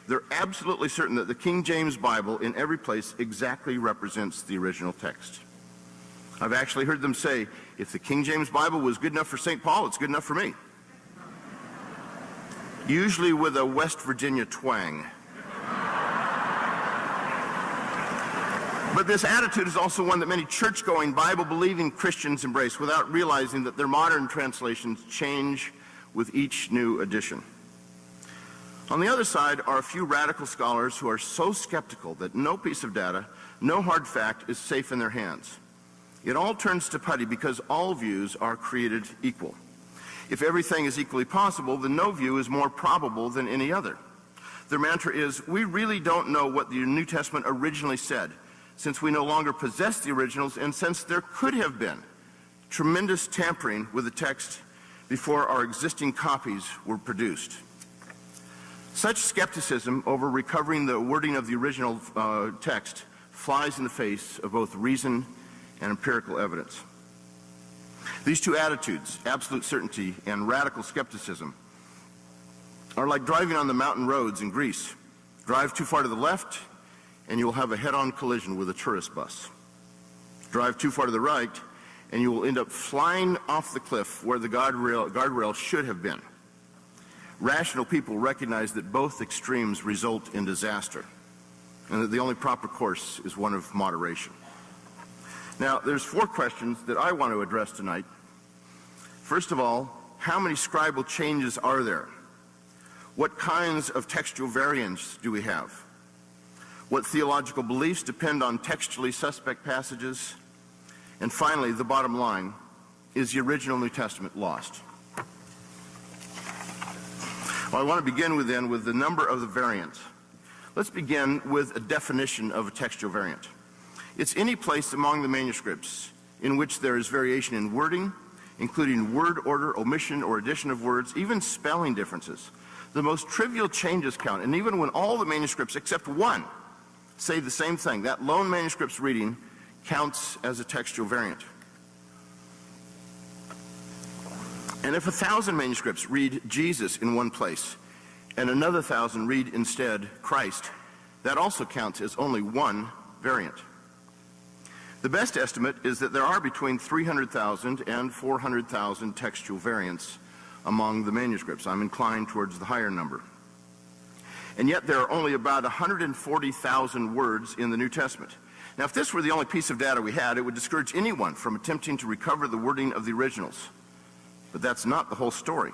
They're absolutely certain that the King James Bible in every place exactly represents the original text. I've actually heard them say, if the King James Bible was good enough for St. Paul, it's good enough for me. Usually with a West Virginia twang. But this attitude is also one that many church-going, Bible-believing Christians embrace without realizing that their modern translations change with each new edition. On the other side are a few radical scholars who are so skeptical that no piece of data, no hard fact is safe in their hands. It all turns to putty because all views are created equal. If everything is equally possible, then no view is more probable than any other. Their mantra is, we really don't know what the New Testament originally said, since we no longer possess the originals and since there could have been tremendous tampering with the text before our existing copies were produced. Such skepticism over recovering the wording of the original text flies in the face of both reason and empirical evidence. These 2 attitudes, absolute certainty and radical skepticism, are like driving on the mountain roads in Greece. Drive too far to the left, and you will have a head-on collision with a tourist bus. Drive too far to the right, and you will end up flying off the cliff where the guardrail should have been. Rational people recognize that both extremes result in disaster, and that the only proper course is one of moderation. Now, there's 4 questions that I want to address tonight. First of all, how many scribal changes are there? What kinds of textual variants do we have? What theological beliefs depend on textually suspect passages? And finally, the bottom line, is the original New Testament lost? Well, I want to begin with the number of the variants. Let's begin with a definition of a textual variant. It's any place among the manuscripts in which there is variation in wording, including word order, omission, or addition of words, even spelling differences. The most trivial changes count, and even when all the manuscripts except one say the same thing, that lone manuscript's reading counts as a textual variant. And if 1,000 manuscripts read Jesus in one place, and another 1,000 read instead Christ, that also counts as only one variant. The best estimate is that there are between 300,000 and 400,000 textual variants among the manuscripts. I'm inclined towards the higher number. And yet there are only about 140,000 words in the New Testament. Now, if this were the only piece of data we had, it would discourage anyone from attempting to recover the wording of the originals. But that's not the whole story.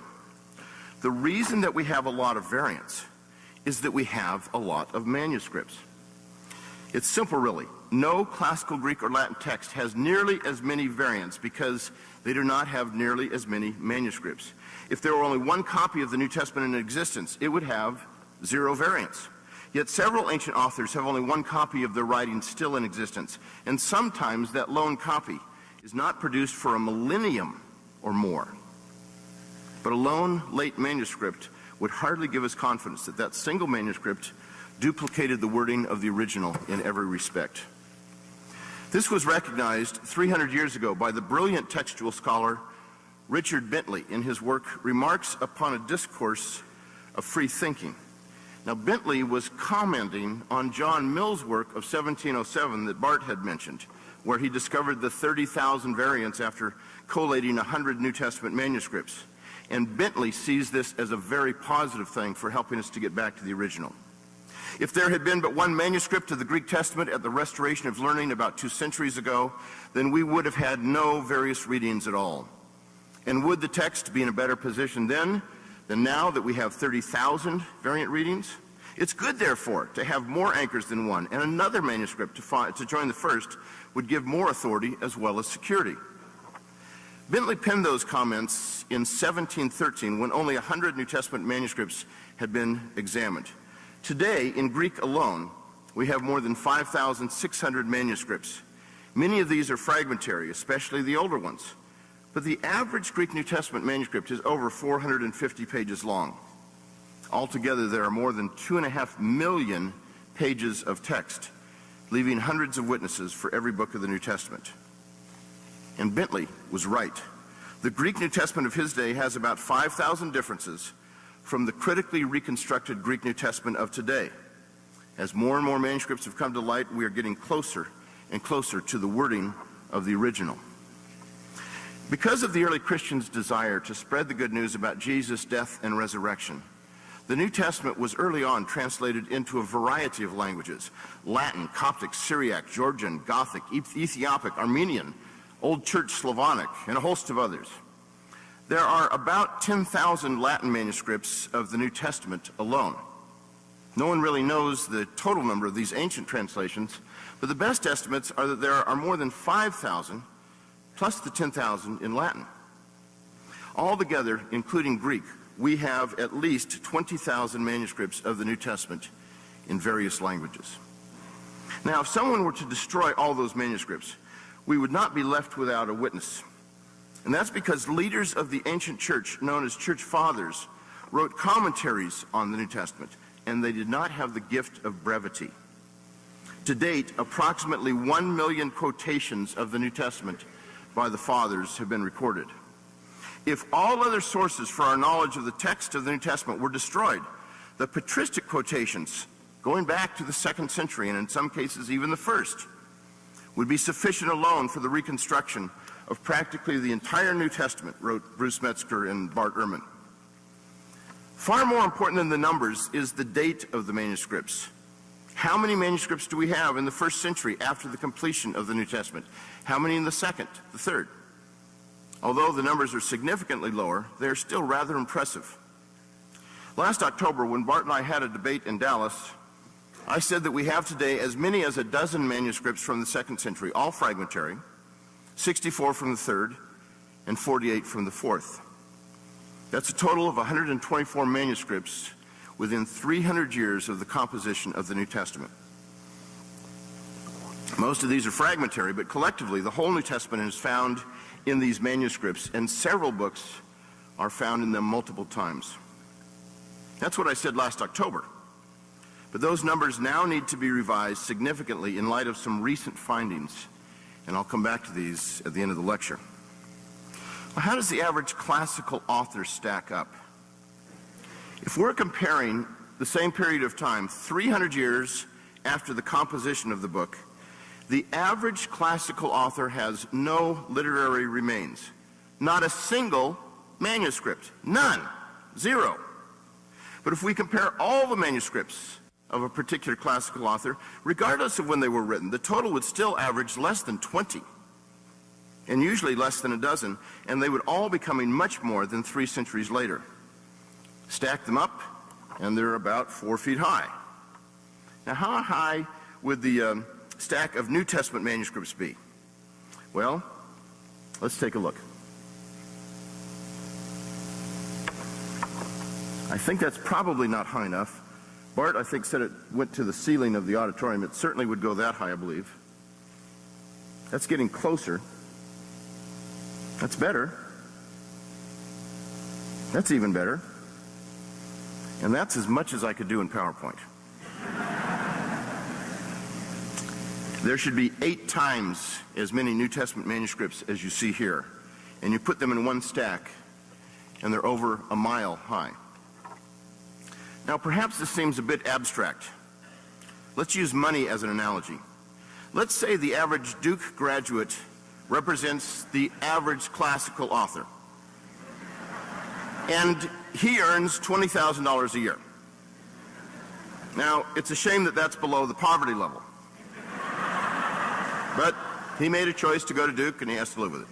The reason that we have a lot of variants is that we have a lot of manuscripts. It's simple, really. No classical Greek or Latin text has nearly as many variants because they do not have nearly as many manuscripts. If there were only one copy of the New Testament in existence, it would have 0 variants. Yet several ancient authors have only one copy of their writings still in existence, and sometimes that lone copy is not produced for a millennium or more. But a lone late manuscript would hardly give us confidence that that single manuscript duplicated the wording of the original in every respect. This was recognized 300 years ago by the brilliant textual scholar Richard Bentley in his work Remarks upon a Discourse of Free Thinking. Now, Bentley was commenting on John Mill's work of 1707 that Bart had mentioned, where he discovered the 30,000 variants after collating 100 New Testament manuscripts. And Bentley sees this as a very positive thing for helping us to get back to the original. If there had been but one manuscript of the Greek Testament at the Restoration of Learning about 2 centuries ago, then we would have had no various readings at all. And would the text be in a better position then than now that we have 30,000 variant readings? It's good, therefore, to have more anchors than one, and another manuscript to join the first would give more authority as well as security. Bentley penned those comments in 1713 when only 100 New Testament manuscripts had been examined. Today, in Greek alone, we have more than 5,600 manuscripts. Many of these are fragmentary, especially the older ones. But the average Greek New Testament manuscript is over 450 pages long. Altogether, there are more than 2.5 million pages of text, leaving hundreds of witnesses for every book of the New Testament. And Bentley was right. The Greek New Testament of his day has about 5,000 differences from the critically reconstructed Greek New Testament of today. As more and more manuscripts have come to light, we are getting closer and closer to the wording of the original. Because of the early Christians' desire to spread the good news about Jesus' death and resurrection, the New Testament was early on translated into a variety of languages: Latin, Coptic, Syriac, Georgian, Gothic, Ethiopic, Armenian, Old Church Slavonic, and a host of others. There are about 10,000 Latin manuscripts of the New Testament alone. No one really knows the total number of these ancient translations, but the best estimates are that there are more than 5,000, plus the 10,000 in Latin. Altogether, including Greek, we have at least 20,000 manuscripts of the New Testament in various languages. Now, if someone were to destroy all those manuscripts, we would not be left without a witness. And that's because leaders of the ancient church, known as church fathers, wrote commentaries on the New Testament, and they did not have the gift of brevity. To date, approximately 1 million quotations of the New Testament by the fathers have been recorded. If all other sources for our knowledge of the text of the New Testament were destroyed, the patristic quotations, going back to the 2nd century, and in some cases even the 1st, would be sufficient alone for the reconstruction of practically the entire New Testament, wrote Bruce Metzger and Bart Ehrman. Far more important than the numbers is the date of the manuscripts. How many manuscripts do we have in the first century after the completion of the New Testament? How many in the second, the third? Although the numbers are significantly lower, they're still rather impressive. Last October, when Bart and I had a debate in Dallas, I said that we have today as many as a dozen manuscripts from the second century, all fragmentary, 64 from the third, and 48 from the fourth. That's a total of 124 manuscripts within 300 years of the composition of the New Testament. Most of these are fragmentary, but collectively the whole New Testament is found in these manuscripts, and several books are found in them multiple times. That's what I said last October. But those numbers now need to be revised significantly in light of some recent findings, and I'll come back to these at the end of the lecture. Well, how does the average classical author stack up? If we're comparing the same period of time, 300 years after the composition of the book, the average classical author has no literary remains. Not a single manuscript. None. Zero. But if we compare all the manuscripts of a particular classical author, regardless of when they were written, the total would still average less than 20, and usually less than a dozen, and they would all be coming much more than 3 centuries later. Stack them up, and they're about 4 feet high. Now, how high would the stack of New Testament manuscripts be? Well, let's take a look. I think that's probably not high enough. Bart, I think, said it went to the ceiling of the auditorium. It certainly would go that high, I believe. That's getting closer. That's better. That's even better. And that's as much as I could do in PowerPoint. There should be 8 times as many New Testament manuscripts as you see here. And you put them in one stack, and they're over a mile high. Now, perhaps this seems a bit abstract. Let's use money as an analogy. Let's say the average Duke graduate represents the average classical author. And he earns $20,000 a year. Now, it's a shame that that's below the poverty level. But he made a choice to go to Duke, and he has to live with it.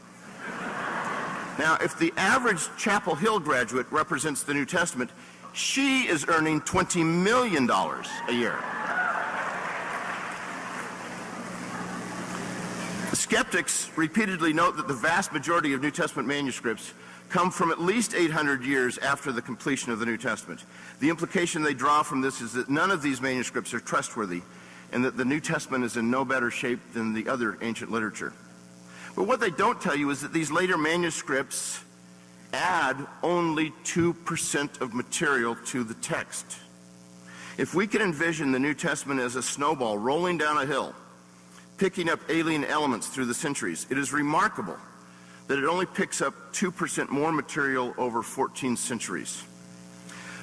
Now, if the average Chapel Hill graduate represents the New Testament, she is earning $20 million a year. The skeptics repeatedly note that the vast majority of New Testament manuscripts come from at least 800 years after the completion of the New Testament. The implication they draw from this is that none of these manuscripts are trustworthy, and that the New Testament is in no better shape than the other ancient literature. But what they don't tell you is that these later manuscripts add only 2% of material to the text. If we can envision the New Testament as a snowball rolling down a hill, picking up alien elements through the centuries, it is remarkable that it only picks up 2% more material over 14 centuries.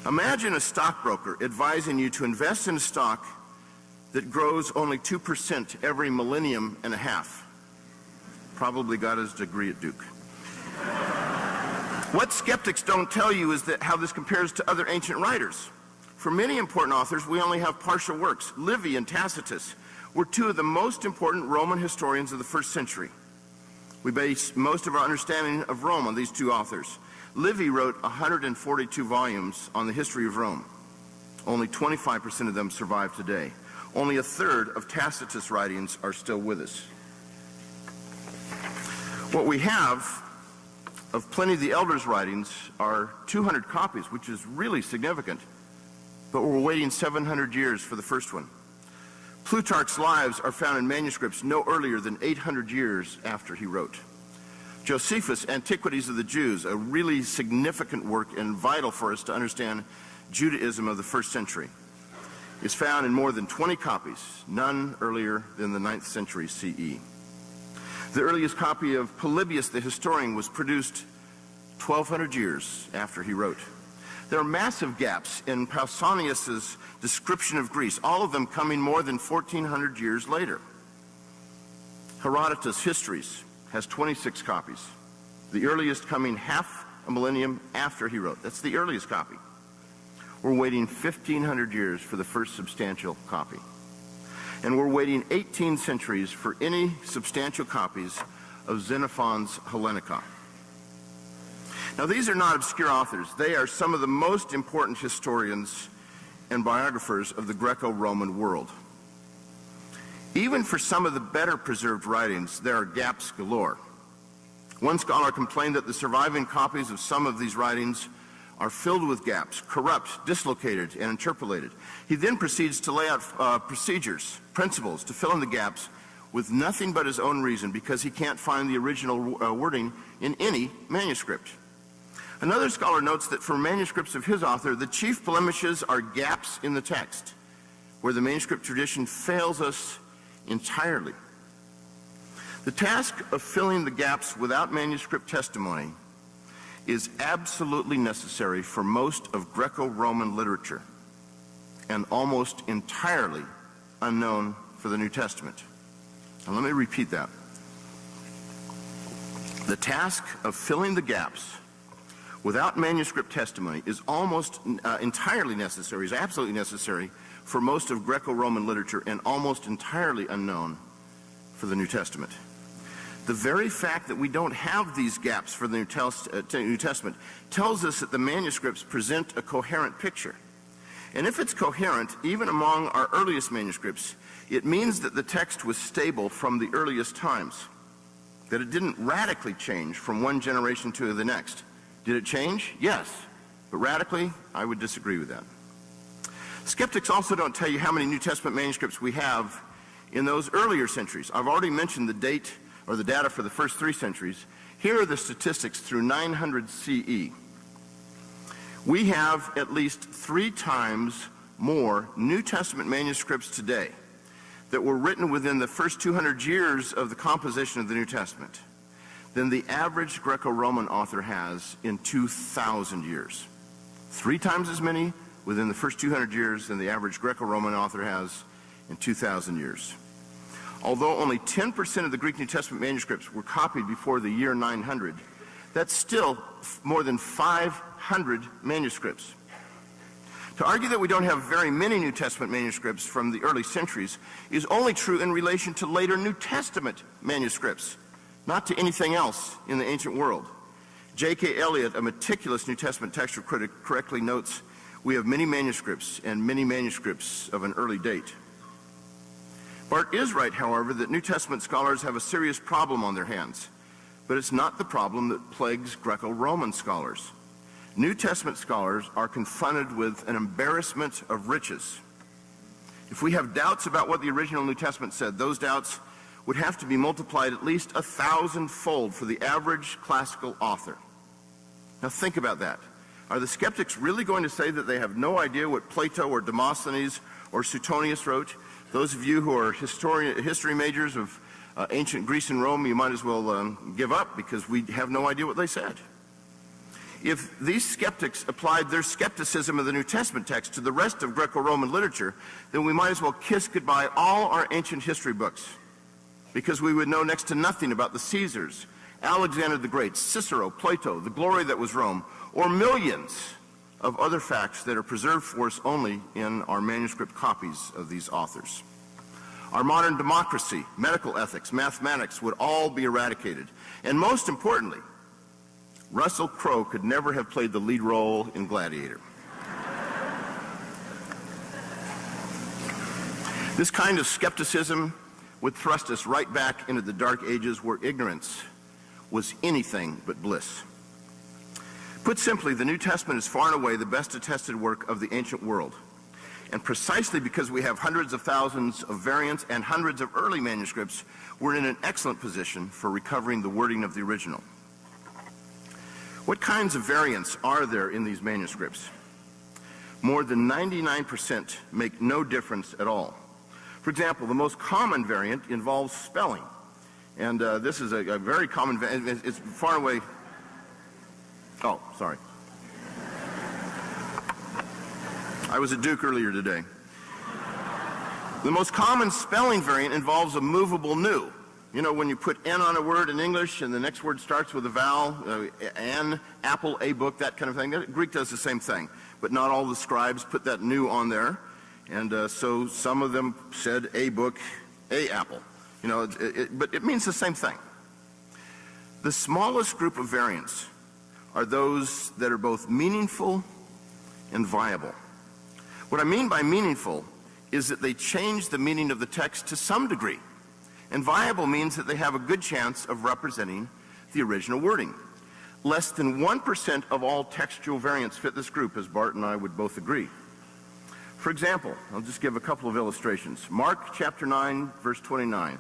Imagine a stockbroker advising you to invest in a stock that grows only 2% every millennium and a half. Probably got his degree at Duke. What skeptics don't tell you is that how this compares to other ancient writers. For many important authors, we only have partial works. Livy and Tacitus were 2 of the most important Roman historians of the first century. We base most of our understanding of Rome on these 2 authors. Livy wrote 142 volumes on the history of Rome. Only 25% of them survive today. Only a third of Tacitus' writings are still with us. What we have of Pliny the Elder's writings are 200 copies, which is really significant, but we're waiting 700 years for the first one. Plutarch's lives are found in manuscripts no earlier than 800 years after he wrote. Josephus' Antiquities of the Jews, a really significant work and vital for us to understand Judaism of the first century, is found in more than 20 copies, none earlier than the 9th century CE. The earliest copy of Polybius the historian was produced 1,200 years after he wrote. There are massive gaps in Pausanias' description of Greece, all of them coming more than 1,400 years later. Herodotus' Histories has 26 copies, the earliest coming half a millennium after he wrote. That's the earliest copy. We're waiting 1,500 years for the first substantial copy. And we're waiting 18 centuries for any substantial copies of Xenophon's Hellenica. Now, these are not obscure authors. They are some of the most important historians and biographers of the Greco-Roman world. Even for some of the better preserved writings, there are gaps galore. One scholar complained that the surviving copies of some of these writings are filled with gaps, corrupt, dislocated, and interpolated. He then proceeds to lay out procedures, principles to fill in the gaps with nothing but his own reason, because he can't find the original wording in any manuscript. Another scholar notes that for manuscripts of his author, the chief blemishes are gaps in the text, where the manuscript tradition fails us entirely. The task of filling the gaps without manuscript testimony is absolutely necessary for most of Greco-Roman literature, and almost entirely unknown for the New Testament. Now, let me repeat that. The task of filling the gaps without manuscript testimony is almost entirely necessary, is absolutely necessary for most of Greco-Roman literature, and almost entirely unknown for the New Testament. The very fact that we don't have these gaps for the New Testament tells us that the manuscripts present a coherent picture. And if it's coherent, even among our earliest manuscripts, it means that the text was stable from the earliest times, that it didn't radically change from one generation to the next. Did it change? Yes. But radically, I would disagree with that. Skeptics also don't tell you how many New Testament manuscripts we have in those earlier centuries. I've already mentioned the date or the data for the first 3 centuries. Here are the statistics through 900 CE. We have at least 3 times more New Testament manuscripts today that were written within the first 200 years of the composition of the New Testament than the average Greco-Roman author has in 2,000 years. 3 times as many within the first 200 years than the average Greco-Roman author has in 2,000 years. Although only 10% of the Greek New Testament manuscripts were copied before the year 900, that's still more than 500 manuscripts. To argue that we don't have very many New Testament manuscripts from the early centuries is only true in relation to later New Testament manuscripts, not to anything else in the ancient world. J.K. Elliott, a meticulous New Testament textual critic, correctly notes, "We have many manuscripts, and many manuscripts of an early date." Bart is right, however, that New Testament scholars have a serious problem on their hands, but it's not the problem that plagues Greco-Roman scholars. New Testament scholars are confronted with an embarrassment of riches. If we have doubts about what the original New Testament said, those doubts would have to be multiplied at least 1,000-fold for the average classical author. Now think about that. Are the skeptics really going to say that they have no idea what Plato or Demosthenes or Suetonius wrote? Those of you who are history majors of ancient Greece and Rome, you might as well give up, because we have no idea what they said. If these skeptics applied their skepticism of the New Testament text to the rest of Greco-Roman literature, then we might as well kiss goodbye all our ancient history books, because we would know next to nothing about the Caesars, Alexander the Great, Cicero, Plato, the glory that was Rome, or millions of other facts that are preserved for us only in our manuscript copies of these authors. Our modern democracy, medical ethics, mathematics would all be eradicated. And most importantly, Russell Crowe could never have played the lead role in Gladiator. This kind of skepticism would thrust us right back into the dark ages where ignorance was anything but bliss. Put simply, the New Testament is far and away the best attested work of the ancient world. And precisely because we have hundreds of thousands of variants and hundreds of early manuscripts, we're in an excellent position for recovering the wording of the original. What kinds of variants are there in these manuscripts? More than 99% make no difference at all. For example, the most common variant involves spelling. And this is a very common variant. It's far away. Oh, sorry. I was at Duke earlier today. The most common spelling variant involves a movable nu. You know, when you put N on a word in English and the next word starts with a vowel, an, apple, a book, that kind of thing. Greek does the same thing. but not all the scribes put that new on there. And so some of them said a book, a apple. You know, but it means the same thing. The smallest group of variants are those that are both meaningful and viable. What I mean by meaningful is that they change the meaning of the text to some degree. And viable means that they have a good chance of representing the original wording. Less than 1% of all textual variants fit this group, as Bart and I would both agree. For example, I'll just give a couple of illustrations. Mark chapter 9, verse 29.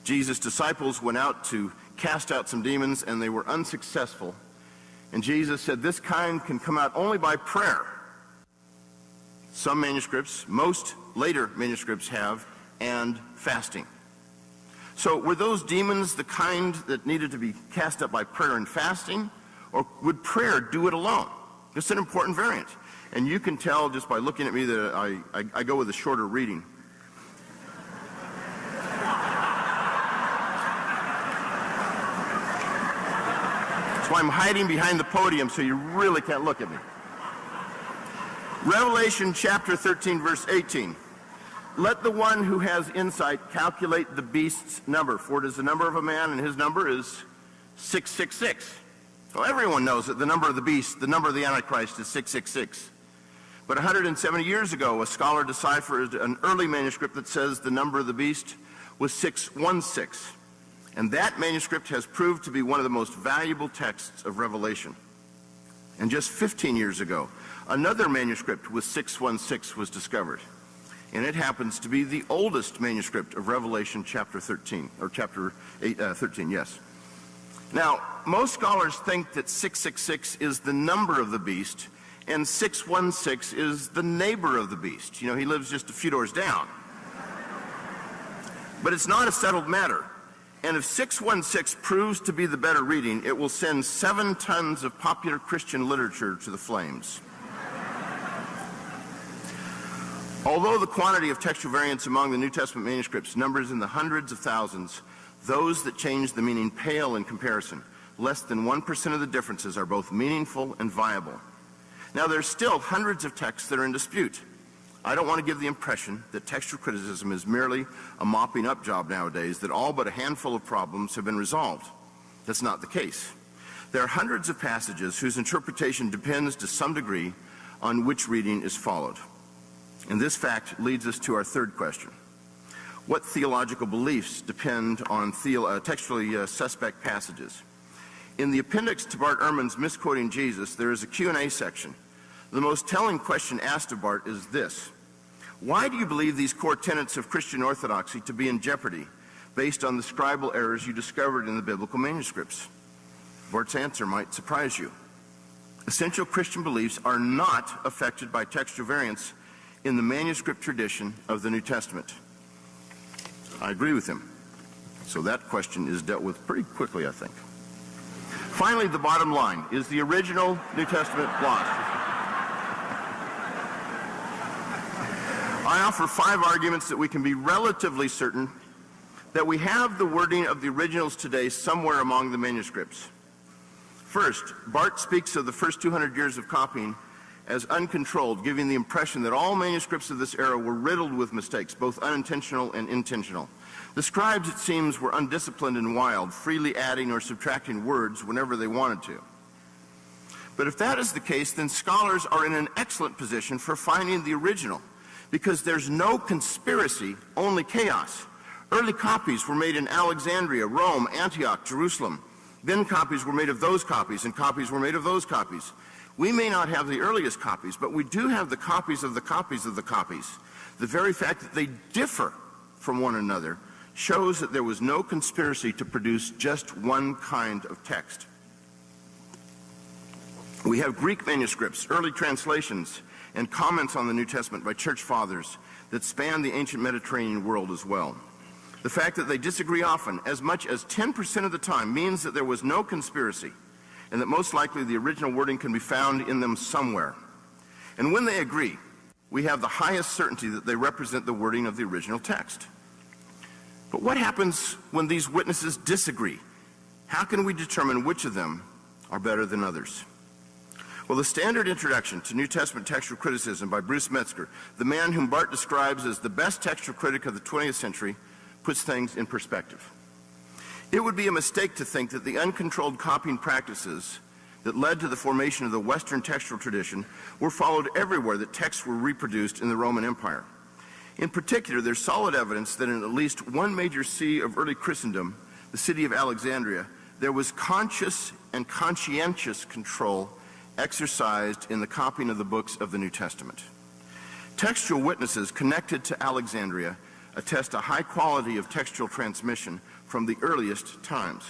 Jesus' disciples went out to cast out some demons, and they were unsuccessful. And Jesus said, this kind can come out only by prayer. Some manuscripts, most later manuscripts have, and fasting. So were those demons the kind that needed to be cast up by prayer and fasting, or would prayer do it alone? It's an important variant. And you can tell just by looking at me that I go with a shorter reading. So I'm hiding behind the podium so you really can't look at me. Revelation chapter 13, verse 18. Let the one who has insight calculate the beast's number, for it is the number of a man, and his number is 666. Well, everyone knows that the number of the beast, the number of the Antichrist, is 666. But 170 years ago, a scholar deciphered an early manuscript that says the number of the beast was 616. And that manuscript has proved to be one of the most valuable texts of Revelation. And just 15 years ago, another manuscript with 616 was discovered. And it happens to be the oldest manuscript of Revelation chapter 13, or chapter 13, yes. Now, most scholars think that 666 is the number of the beast, and 616 is the neighbor of the beast. You know, he lives just a few doors down. But it's not a settled matter. And if 616 proves to be the better reading, it will send 7 tons of popular Christian literature to the flames. Although the quantity of textual variants among the New Testament manuscripts numbers in the hundreds of thousands, those that change the meaning pale in comparison. Less than 1% of the differences are both meaningful and viable. Now, there's still hundreds of texts that are in dispute. I don't want to give the impression that textual criticism is merely a mopping up job nowadays, that all but a handful of problems have been resolved. That's not the case. There are hundreds of passages whose interpretation depends to some degree on which reading is followed. And this fact leads us to our third question. What theological beliefs depend on textually suspect passages? In the appendix to Bart Ehrman's Misquoting Jesus, there is a Q&A section. The most telling question asked of Bart is this: why do you believe these core tenets of Christian orthodoxy to be in jeopardy based on the scribal errors you discovered in the biblical manuscripts? Bart's answer might surprise you. Essential Christian beliefs are not affected by textual variants in the manuscript tradition of the New Testament. I agree with him. So that question is dealt with pretty quickly, I think. Finally, the bottom line: is the original New Testament lost? I offer 5 arguments that we can be relatively certain that we have the wording of the originals today somewhere among the manuscripts. First, Bart speaks of the first 200 years of copying as uncontrolled, giving the impression that all manuscripts of this era were riddled with mistakes, both unintentional and intentional. The scribes, it seems, were undisciplined and wild, freely adding or subtracting words whenever they wanted to. But if that is the case, then scholars are in an excellent position for finding the original, because there's no conspiracy, only chaos. Early copies were made in Alexandria, Rome, Antioch, Jerusalem. Then copies were made of those copies, and copies were made of those copies. We may not have the earliest copies, but we do have the copies of the copies of the copies. The very fact that they differ from one another shows that there was no conspiracy to produce just one kind of text. We have Greek manuscripts, early translations, and comments on the New Testament by church fathers that span the ancient Mediterranean world as well. The fact that they disagree often, as much as 10% of the time, means that there was no conspiracy, and that most likely the original wording can be found in them somewhere. And when they agree, we have the highest certainty that they represent the wording of the original text. But what happens when these witnesses disagree? How can we determine which of them are better than others? Well, the standard introduction to New Testament textual criticism by Bruce Metzger, the man whom Bart describes as the best textual critic of the 20th century, puts things in perspective. It would be a mistake to think that the uncontrolled copying practices that led to the formation of the Western textual tradition were followed everywhere that texts were reproduced in the Roman Empire. In particular, there's solid evidence that in at least one major see of early Christendom, the city of Alexandria, there was conscious and conscientious control exercised in the copying of the books of the New Testament. Textual witnesses connected to Alexandria attest a high quality of textual transmission from the earliest times.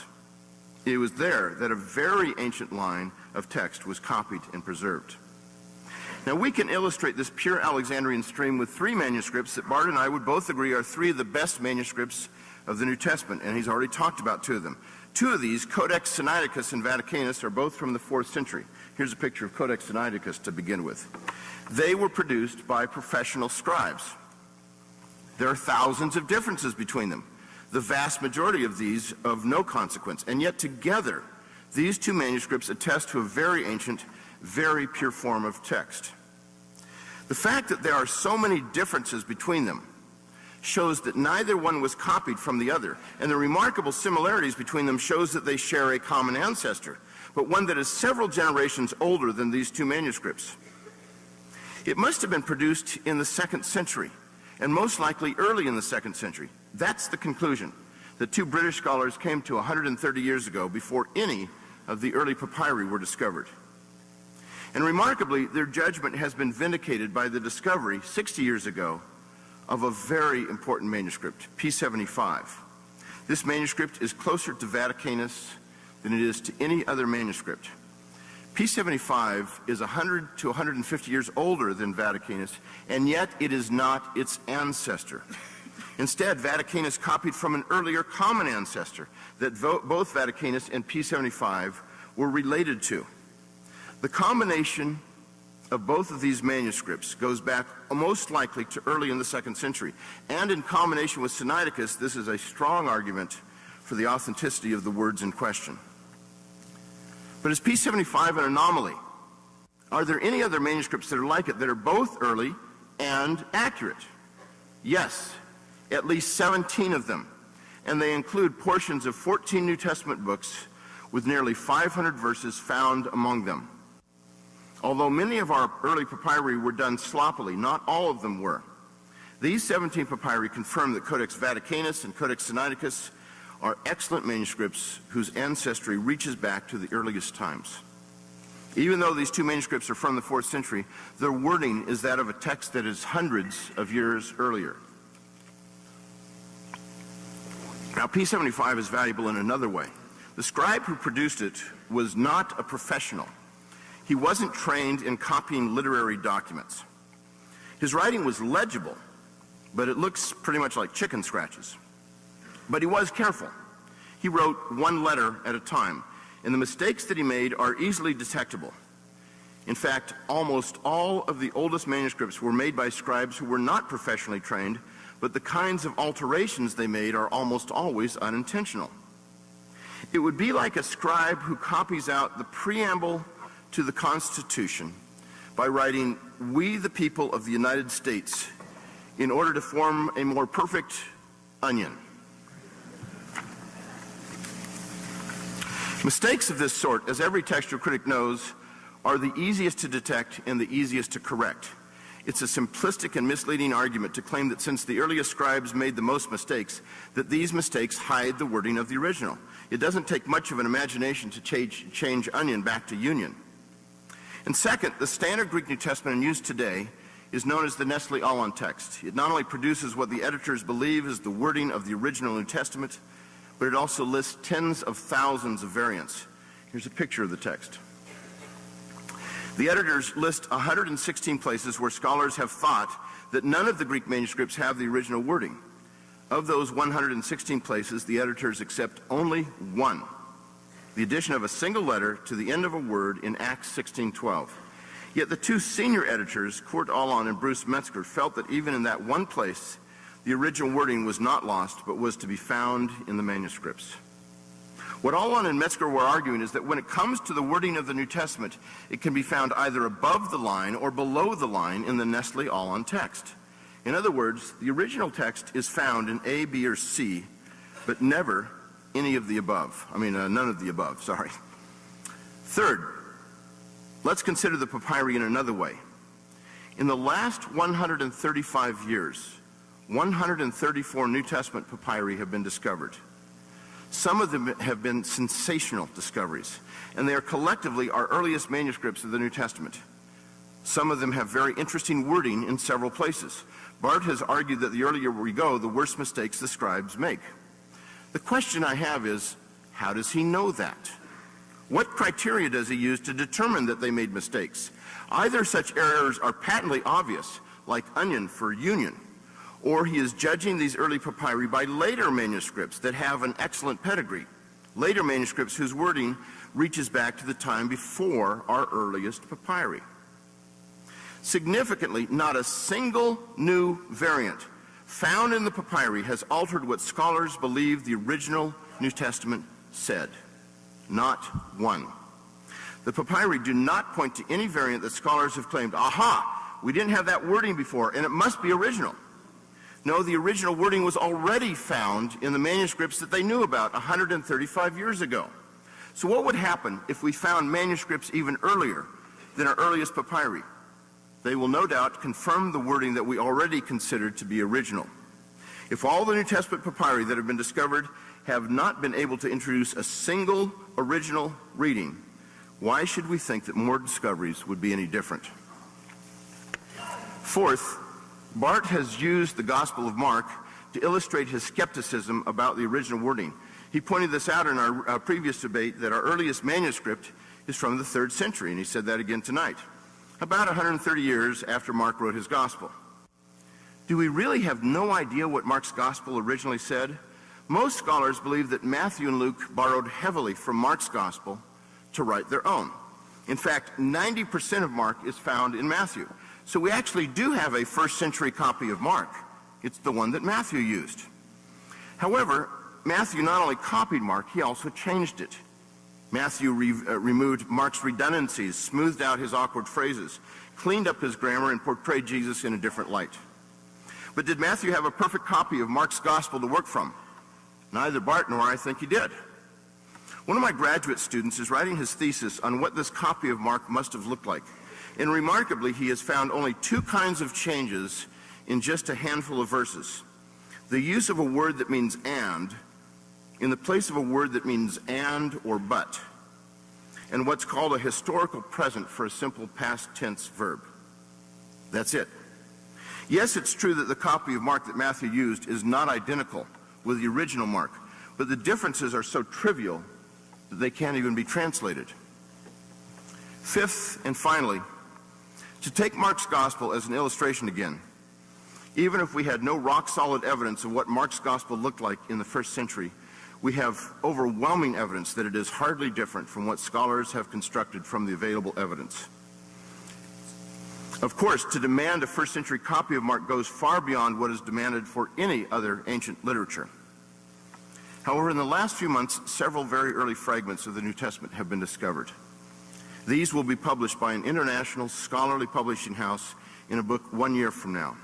It was there that a very ancient line of text was copied and preserved. Now, we can illustrate this pure Alexandrian stream with three manuscripts that Bart and I would both agree are three of the best manuscripts of the New Testament, and he's already talked about two of them. Two of these, Codex Sinaiticus and Vaticanus, are both from the 4th century. Here's a picture of Codex Sinaiticus to begin with. They were produced by professional scribes. There are thousands of differences between them, the vast majority of these of no consequence, and yet together these two manuscripts attest to a very ancient, very pure form of text. The fact that there are so many differences between them shows that neither one was copied from the other, and the remarkable similarities between them shows that they share a common ancestor, but one that is several generations older than these two manuscripts. It must have been produced in the 2nd century, and most likely early in the 2nd century. That's the conclusion that two British scholars came to 130 years ago, before any of the early papyri were discovered. And remarkably, their judgment has been vindicated by the discovery 60 years ago of a very important manuscript, P75. This manuscript is closer to Vaticanus than it is to any other manuscript. P75 is 100 to 150 years older than Vaticanus, and yet it is not its ancestor. Instead, Vaticanus copied from an earlier common ancestor that both Vaticanus and P75 were related to. The combination of both of these manuscripts goes back most likely to early in the 2nd century, and in combination with Sinaiticus, this is a strong argument for the authenticity of the words in question. But is P75 an anomaly? Are there any other manuscripts that are like it that are both early and accurate? Yes, at least 17 of them, and they include portions of 14 New Testament books with nearly 500 verses found among them. Although many of our early papyri were done sloppily, not all of them were. These 17 papyri confirm that Codex Vaticanus and Codex Sinaiticus are excellent manuscripts whose ancestry reaches back to the earliest times. Even though these two manuscripts are from the 4th century, their wording is that of a text that is hundreds of years earlier. Now, P75 is valuable in another way. The scribe who produced it was not a professional. He wasn't trained in copying literary documents. His writing was legible, but it looks pretty much like chicken scratches. But he was careful. He wrote one letter at a time, and the mistakes that he made are easily detectable. In fact, almost all of the oldest manuscripts were made by scribes who were not professionally trained, but the kinds of alterations they made are almost always unintentional. It would be like a scribe who copies out the preamble to the Constitution by writing, "We the people of the United States," in order to form a more perfect onion. Mistakes of this sort, as every textual critic knows, are the easiest to detect and the easiest to correct. It's a simplistic and misleading argument to claim that since the earliest scribes made the most mistakes, that these mistakes hide the wording of the original. It doesn't take much of an imagination to change onion back to union. And second, the standard Greek New Testament in use today is known as the Nestle-Aland text. It not only produces what the editors believe is the wording of the original New Testament, but it also lists tens of thousands of variants. Here's a picture of the text. The editors list 116 places where scholars have thought that none of the Greek manuscripts have the original wording. Of those 116 places, the editors accept only one: the addition of a single letter to the end of a word in Acts 16:12. Yet the two senior editors, Bart Ehrman and Bruce Metzger, felt that even in that one place, the original wording was not lost, but was to be found in the manuscripts. What Allon and Metzger were arguing is that when it comes to the wording of the New Testament, it can be found either above the line or below the line in the Nestle-Allon text. In other words, the original text is found in A, B, or C, but never any of the above. None of the above, sorry. Third, let's consider the papyri in another way. In the last 135 years, 134 New Testament papyri have been discovered. Some of them have been sensational discoveries, and they are collectively our earliest manuscripts of the New Testament. Some of them have very interesting wording in several places. Bart has argued that the earlier we go, the worse mistakes the scribes make. The question I have is, how does he know that? What criteria does he use to determine that they made mistakes? Either such errors are patently obvious, like onion for union, or he is judging these early papyri by later manuscripts that have an excellent pedigree, later manuscripts whose wording reaches back to the time before our earliest papyri. Significantly, not a single new variant found in the papyri has altered what scholars believe the original New Testament said. Not one. The papyri do not point to any variant that scholars have claimed, aha, we didn't have that wording before, and it must be original. No, the original wording was already found in the manuscripts that they knew about 135 years ago. So what would happen if we found manuscripts even earlier than our earliest papyri? They will no doubt confirm the wording that we already considered to be original. If all the New Testament papyri that have been discovered have not been able to introduce a single original reading, why should we think that more discoveries would be any different? Fourth, Bart has used the Gospel of Mark to illustrate his skepticism about the original wording. He pointed this out in our previous debate that our earliest manuscript is from the 3rd century, and he said that again tonight, about 130 years after Mark wrote his Gospel. Do we really have no idea what Mark's Gospel originally said? Most scholars believe that Matthew and Luke borrowed heavily from Mark's Gospel to write their own. In fact, 90% of Mark is found in Matthew. So we actually do have a 1st century copy of Mark. It's the one that Matthew used. However, Matthew not only copied Mark, he also changed it. Matthew removed Mark's redundancies, smoothed out his awkward phrases, cleaned up his grammar, and portrayed Jesus in a different light. But did Matthew have a perfect copy of Mark's Gospel to work from? Neither Bart nor I think he did. One of my graduate students is writing his thesis on what this copy of Mark must have looked like. And remarkably, he has found only 2 kinds of changes in just a handful of verses. The use of a word that means and in the place of a word that means and or but, and what's called a historical present for a simple past tense verb. That's it. Yes, it's true that the copy of Mark that Matthew used is not identical with the original Mark, but the differences are so trivial that they can't even be translated. Fifth, and finally, to take Mark's Gospel as an illustration again, even if we had no rock-solid evidence of what Mark's Gospel looked like in the 1st century, we have overwhelming evidence that it is hardly different from what scholars have constructed from the available evidence. Of course, to demand a 1st century copy of Mark goes far beyond what is demanded for any other ancient literature. However, in the last few months, several very early fragments of the New Testament have been discovered. These will be published by an international scholarly publishing house in a book 1 year from now.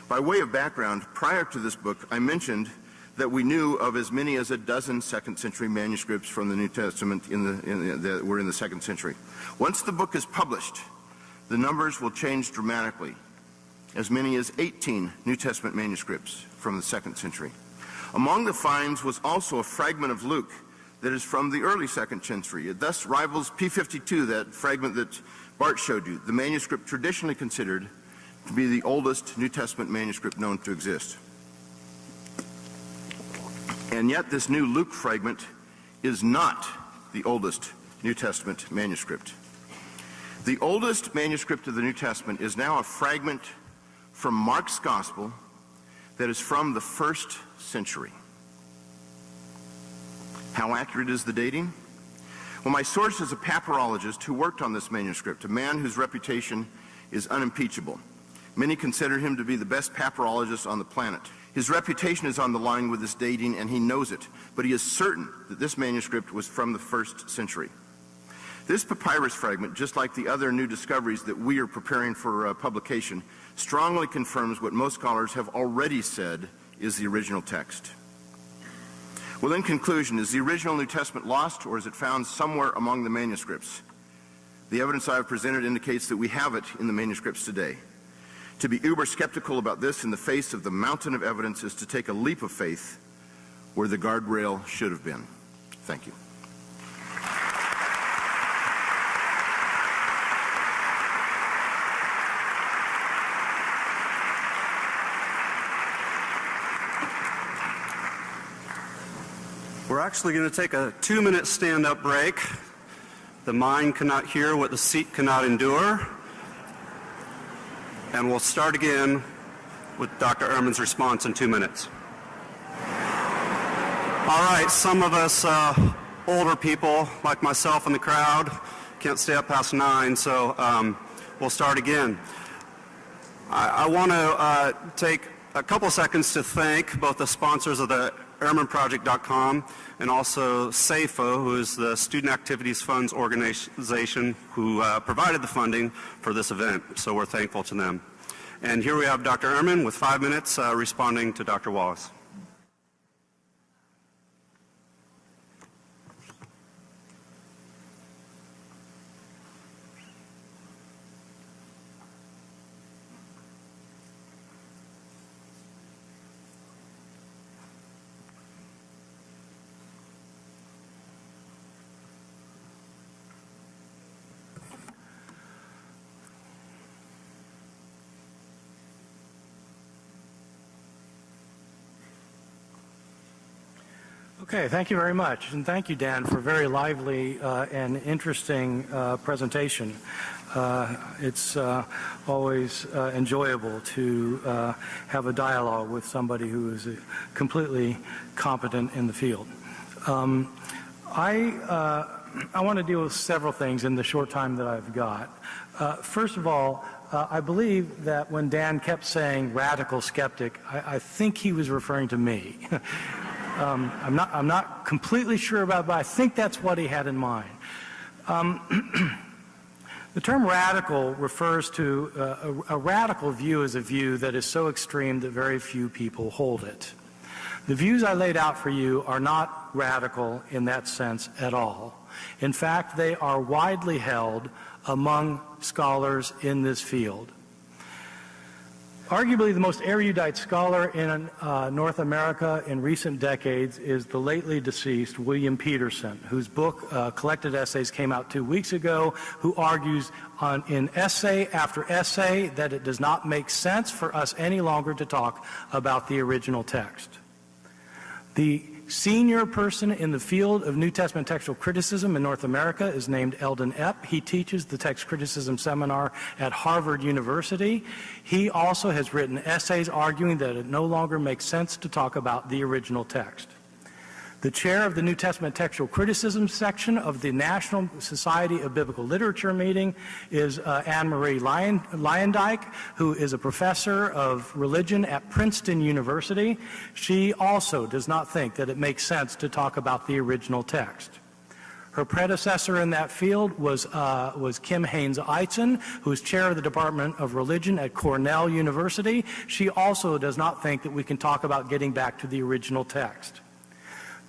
By way of background, prior to this book, I mentioned that we knew of as many as a dozen 2nd century manuscripts from the New Testament that were in the 2nd century. Once the book is published, the numbers will change dramatically. As many as 18 New Testament manuscripts from the 2nd century. Among the finds was also a fragment of Luke that is from the early 2nd century. It thus rivals P52, that fragment that Bart showed you, the manuscript traditionally considered to be the oldest New Testament manuscript known to exist. And yet this new Luke fragment is not the oldest New Testament manuscript. The oldest manuscript of the New Testament is now a fragment from Mark's Gospel that is from the 1st century. How accurate is the dating? Well, my source is a papyrologist who worked on this manuscript, a man whose reputation is unimpeachable. Many consider him to be the best papyrologist on the planet. His reputation is on the line with this dating, and he knows it, but he is certain that this manuscript was from the 1st century. This papyrus fragment, just like the other new discoveries that we are preparing for publication, strongly confirms what most scholars have already said is the original text. Well, in conclusion, is the original New Testament lost, or is it found somewhere among the manuscripts? The evidence I have presented indicates that we have it in the manuscripts today. To be uber skeptical about this in the face of the mountain of evidence is to take a leap of faith where the guardrail should have been. Thank you.
We're actually going to take a 2-minute stand-up break. The mind cannot hear what the seat cannot endure. And we'll start again with Dr. Ehrman's response in 2 minutes. All right, some of us older people, like myself in the crowd, can't stay up past 9, so we'll start again. I want to take a couple seconds to thank both the sponsors of the EhrmanProject.com and also SAFO, who is the Student Activities Funds organization who provided the funding for this event. So we're thankful to them. And here we have Dr. Ehrman with 5 minutes responding to Dr. Wallace.
Okay, thank you very much. And thank you, Dan, for a very lively and interesting presentation. It's always enjoyable to have a dialogue with somebody who is completely competent in the field. I want to deal with several things in the short time that I've got. First of all, I believe that when Dan kept saying radical skeptic, I think he was referring to me. I'm not completely sure about it, but I think that's what he had in mind. The term radical refers to a radical view is a view that is so extreme that very few people hold it. The views I laid out for you are not radical in that sense at all. In fact, they are widely held among scholars in this field. Arguably the most erudite scholar in North America in recent decades is the lately deceased William Peterson, whose book, Collected Essays, came out 2 weeks ago, who argues in essay after essay that it does not make sense for us any longer to talk about the original text. The senior person in the field of New Testament textual criticism in North America is named Eldon Epp. He teaches the text criticism seminar at Harvard University. He also has written essays arguing that it no longer makes sense to talk about the original text. The chair of the New Testament textual criticism section of the National Society of Biblical Literature meeting is Anne-Marie Lyondike, who is a professor of religion at Princeton University. She also does not think that it makes sense to talk about the original text. Her predecessor in that field was Kim Haynes-Eitzen, who is chair of the Department of Religion at Cornell University. She also does not think that we can talk about getting back to the original text.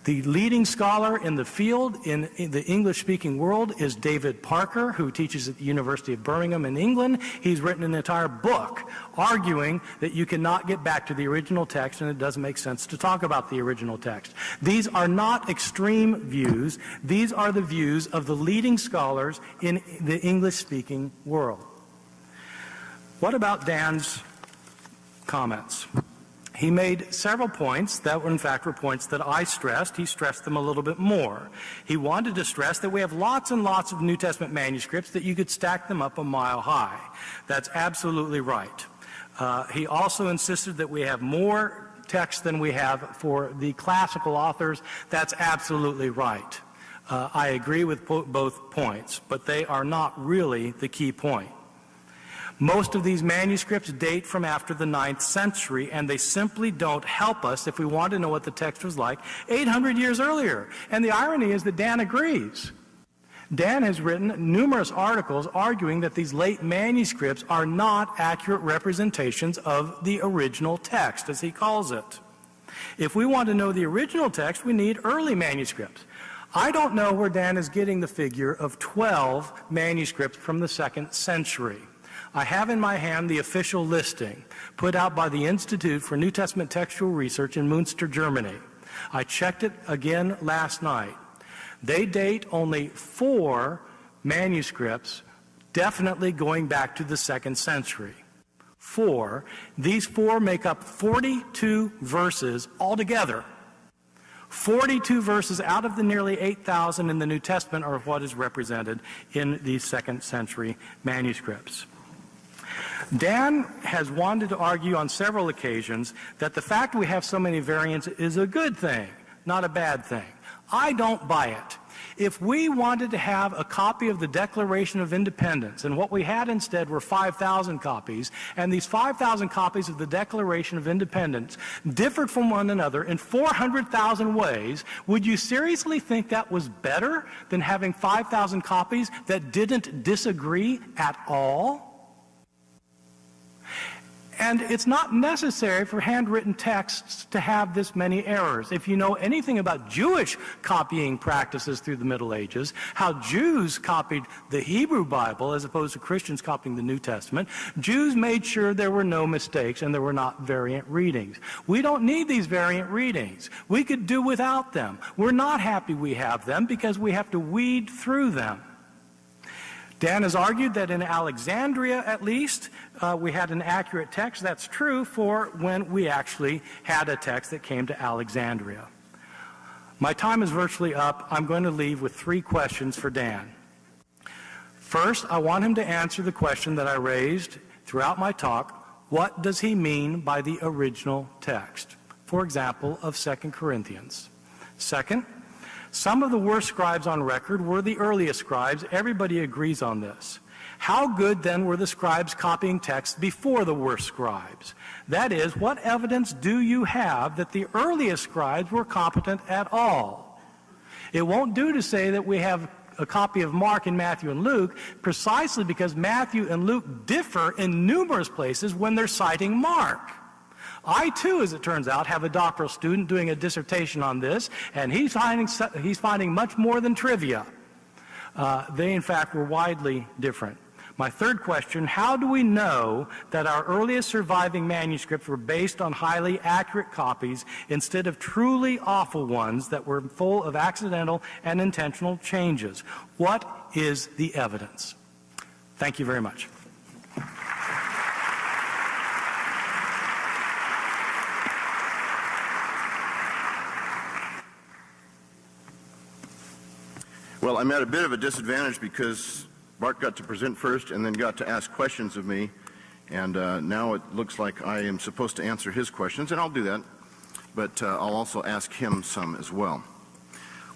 The leading scholar in the field in the English-speaking world is David Parker, who teaches at the University of Birmingham in England. He's written an entire book arguing that you cannot get back to the original text and it doesn't make sense to talk about the original text. These are not extreme views. These are the views of the leading scholars in the English-speaking world. What about Dan's comments? He made several points that were, in fact, were points that I stressed. He stressed them a little bit more. He wanted to stress that we have lots and lots of New Testament manuscripts that you could stack them up a mile high. That's absolutely right. He also insisted that we have more text than we have for the classical authors. That's absolutely right. I agree with both points, but they are not really the key point. Most of these manuscripts date from after the 9th century, and they simply don't help us if we want to know what the text was like 800 years earlier. And the irony is that Dan agrees. Dan has written numerous articles arguing that these late manuscripts are not accurate representations of the original text, as he calls it. If we want to know the original text, we need early manuscripts. I don't know where Dan is getting the figure of 12 manuscripts from the 2nd century. I have in my hand the official listing put out by the Institute for New Testament Textual Research in Münster, Germany. I checked it again last night. They date only 4 manuscripts, definitely going back to the 2nd century. 4. These 4 make up 42 verses altogether. 42 verses out of the nearly 8,000 in the New Testament are what is represented in these 2nd century manuscripts. Dan has wanted to argue on several occasions that the fact we have so many variants is a good thing, not a bad thing. I don't buy it. If we wanted to have a copy of the Declaration of Independence, and what we had instead were 5,000 copies, and these 5,000 copies of the Declaration of Independence differed from one another in 400,000 ways, would you seriously think that was better than having 5,000 copies that didn't disagree at all? And it's not necessary for handwritten texts to have this many errors. If you know anything about Jewish copying practices through the Middle Ages, how Jews copied the Hebrew Bible as opposed to Christians copying the New Testament, Jews made sure there were no mistakes and there were not variant readings. We don't need these variant readings. We could do without them. We're not happy we have them because we have to weed through them. Dan has argued that in Alexandria, at least, we had an accurate text. That's true for when we actually had a text that came to Alexandria. My time is virtually up. I'm going to leave with 3 questions for Dan. First, I want him to answer the question that I raised throughout my talk. What does he mean by the original text? For example, of 2 Corinthians. Second, some of the worst scribes on record were the earliest scribes. Everybody agrees on this. How good then were the scribes copying texts before the worst scribes? That is, what evidence do you have that the earliest scribes were competent at all? It won't do to say that we have a copy of Mark and Matthew and Luke, precisely because Matthew and Luke differ in numerous places when they're citing Mark. I, too, as it turns out, have a doctoral student doing a dissertation on this, and he's finding much more than trivia. They, in fact, were widely different. My third question, how do we know that our earliest surviving manuscripts were based on highly accurate copies instead of truly awful ones that were full of accidental and intentional changes? What is the evidence? Thank you very much.
Well, I'm at a bit of a disadvantage because Bart got to present first and then got to ask questions of me, and now it looks like I am supposed to answer his questions, and I'll do that, but I'll also ask him some as well.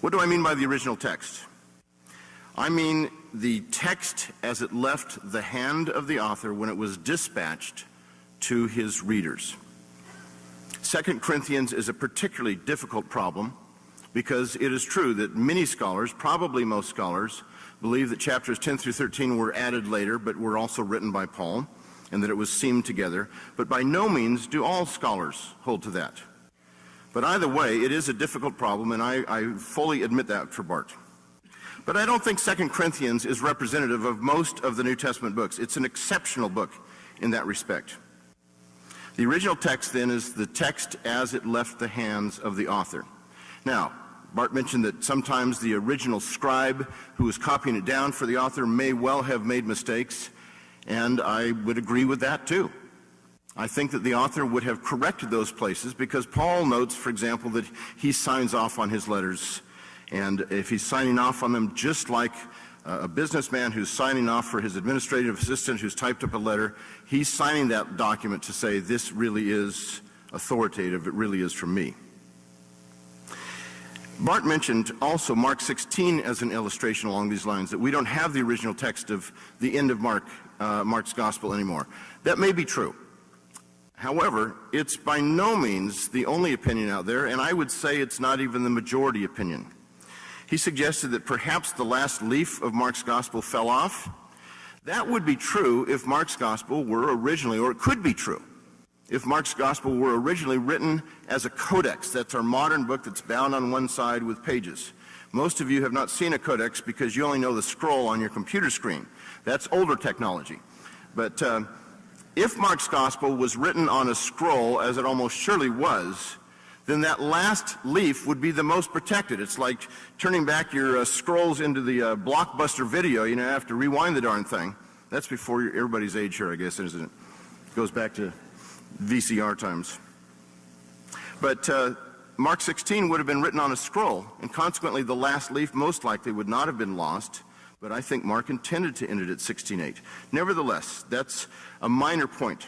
What do I mean by the original text? I mean the text as it left the hand of the author when it was dispatched to his readers. 2 Corinthians is a particularly difficult problem, because it is true that many scholars, probably most scholars, believe that chapters 10 through 13 were added later, but were also written by Paul, and that it was seamed together. But by no means do all scholars hold to that. But either way, it is a difficult problem, and I fully admit that for Bart. But I don't think 2 Corinthians is representative of most of the New Testament books. It's an exceptional book in that respect. The original text, then, is the text as it left the hands of the author. Now, Bart mentioned that sometimes the original scribe who was copying it down for the author may well have made mistakes, and I would agree with that too. I think that the author would have corrected those places because Paul notes, for example, that he signs off on his letters, and if he's signing off on them just like a businessman who's signing off for his administrative assistant who's typed up a letter, he's signing that document to say this really is authoritative, it really is from me. Bart mentioned also Mark 16 as an illustration along these lines, that we don't have the original text of the end of Mark's gospel anymore. That may be true. However, it's by no means the only opinion out there, and I would say it's not even the majority opinion. He suggested that perhaps the last leaf of Mark's gospel fell off. That would be true if Mark's gospel were originally, or it could be true, if Mark's gospel were originally written as a codex. That's our modern book that's bound on one side with pages. Most of you have not seen a codex because you only know the scroll on your computer screen. That's older technology. But if Mark's gospel was written on a scroll, as it almost surely was, then that last leaf would be the most protected. It's like turning back your scrolls into the Blockbuster video. You have to rewind the darn thing. That's before everybody's age here, I guess, isn't it? It goes back to VCR times. But Mark 16 would have been written on a scroll, and consequently the last leaf most likely would not have been lost, but I think Mark intended to end it at 16:8. Nevertheless, that's a minor point.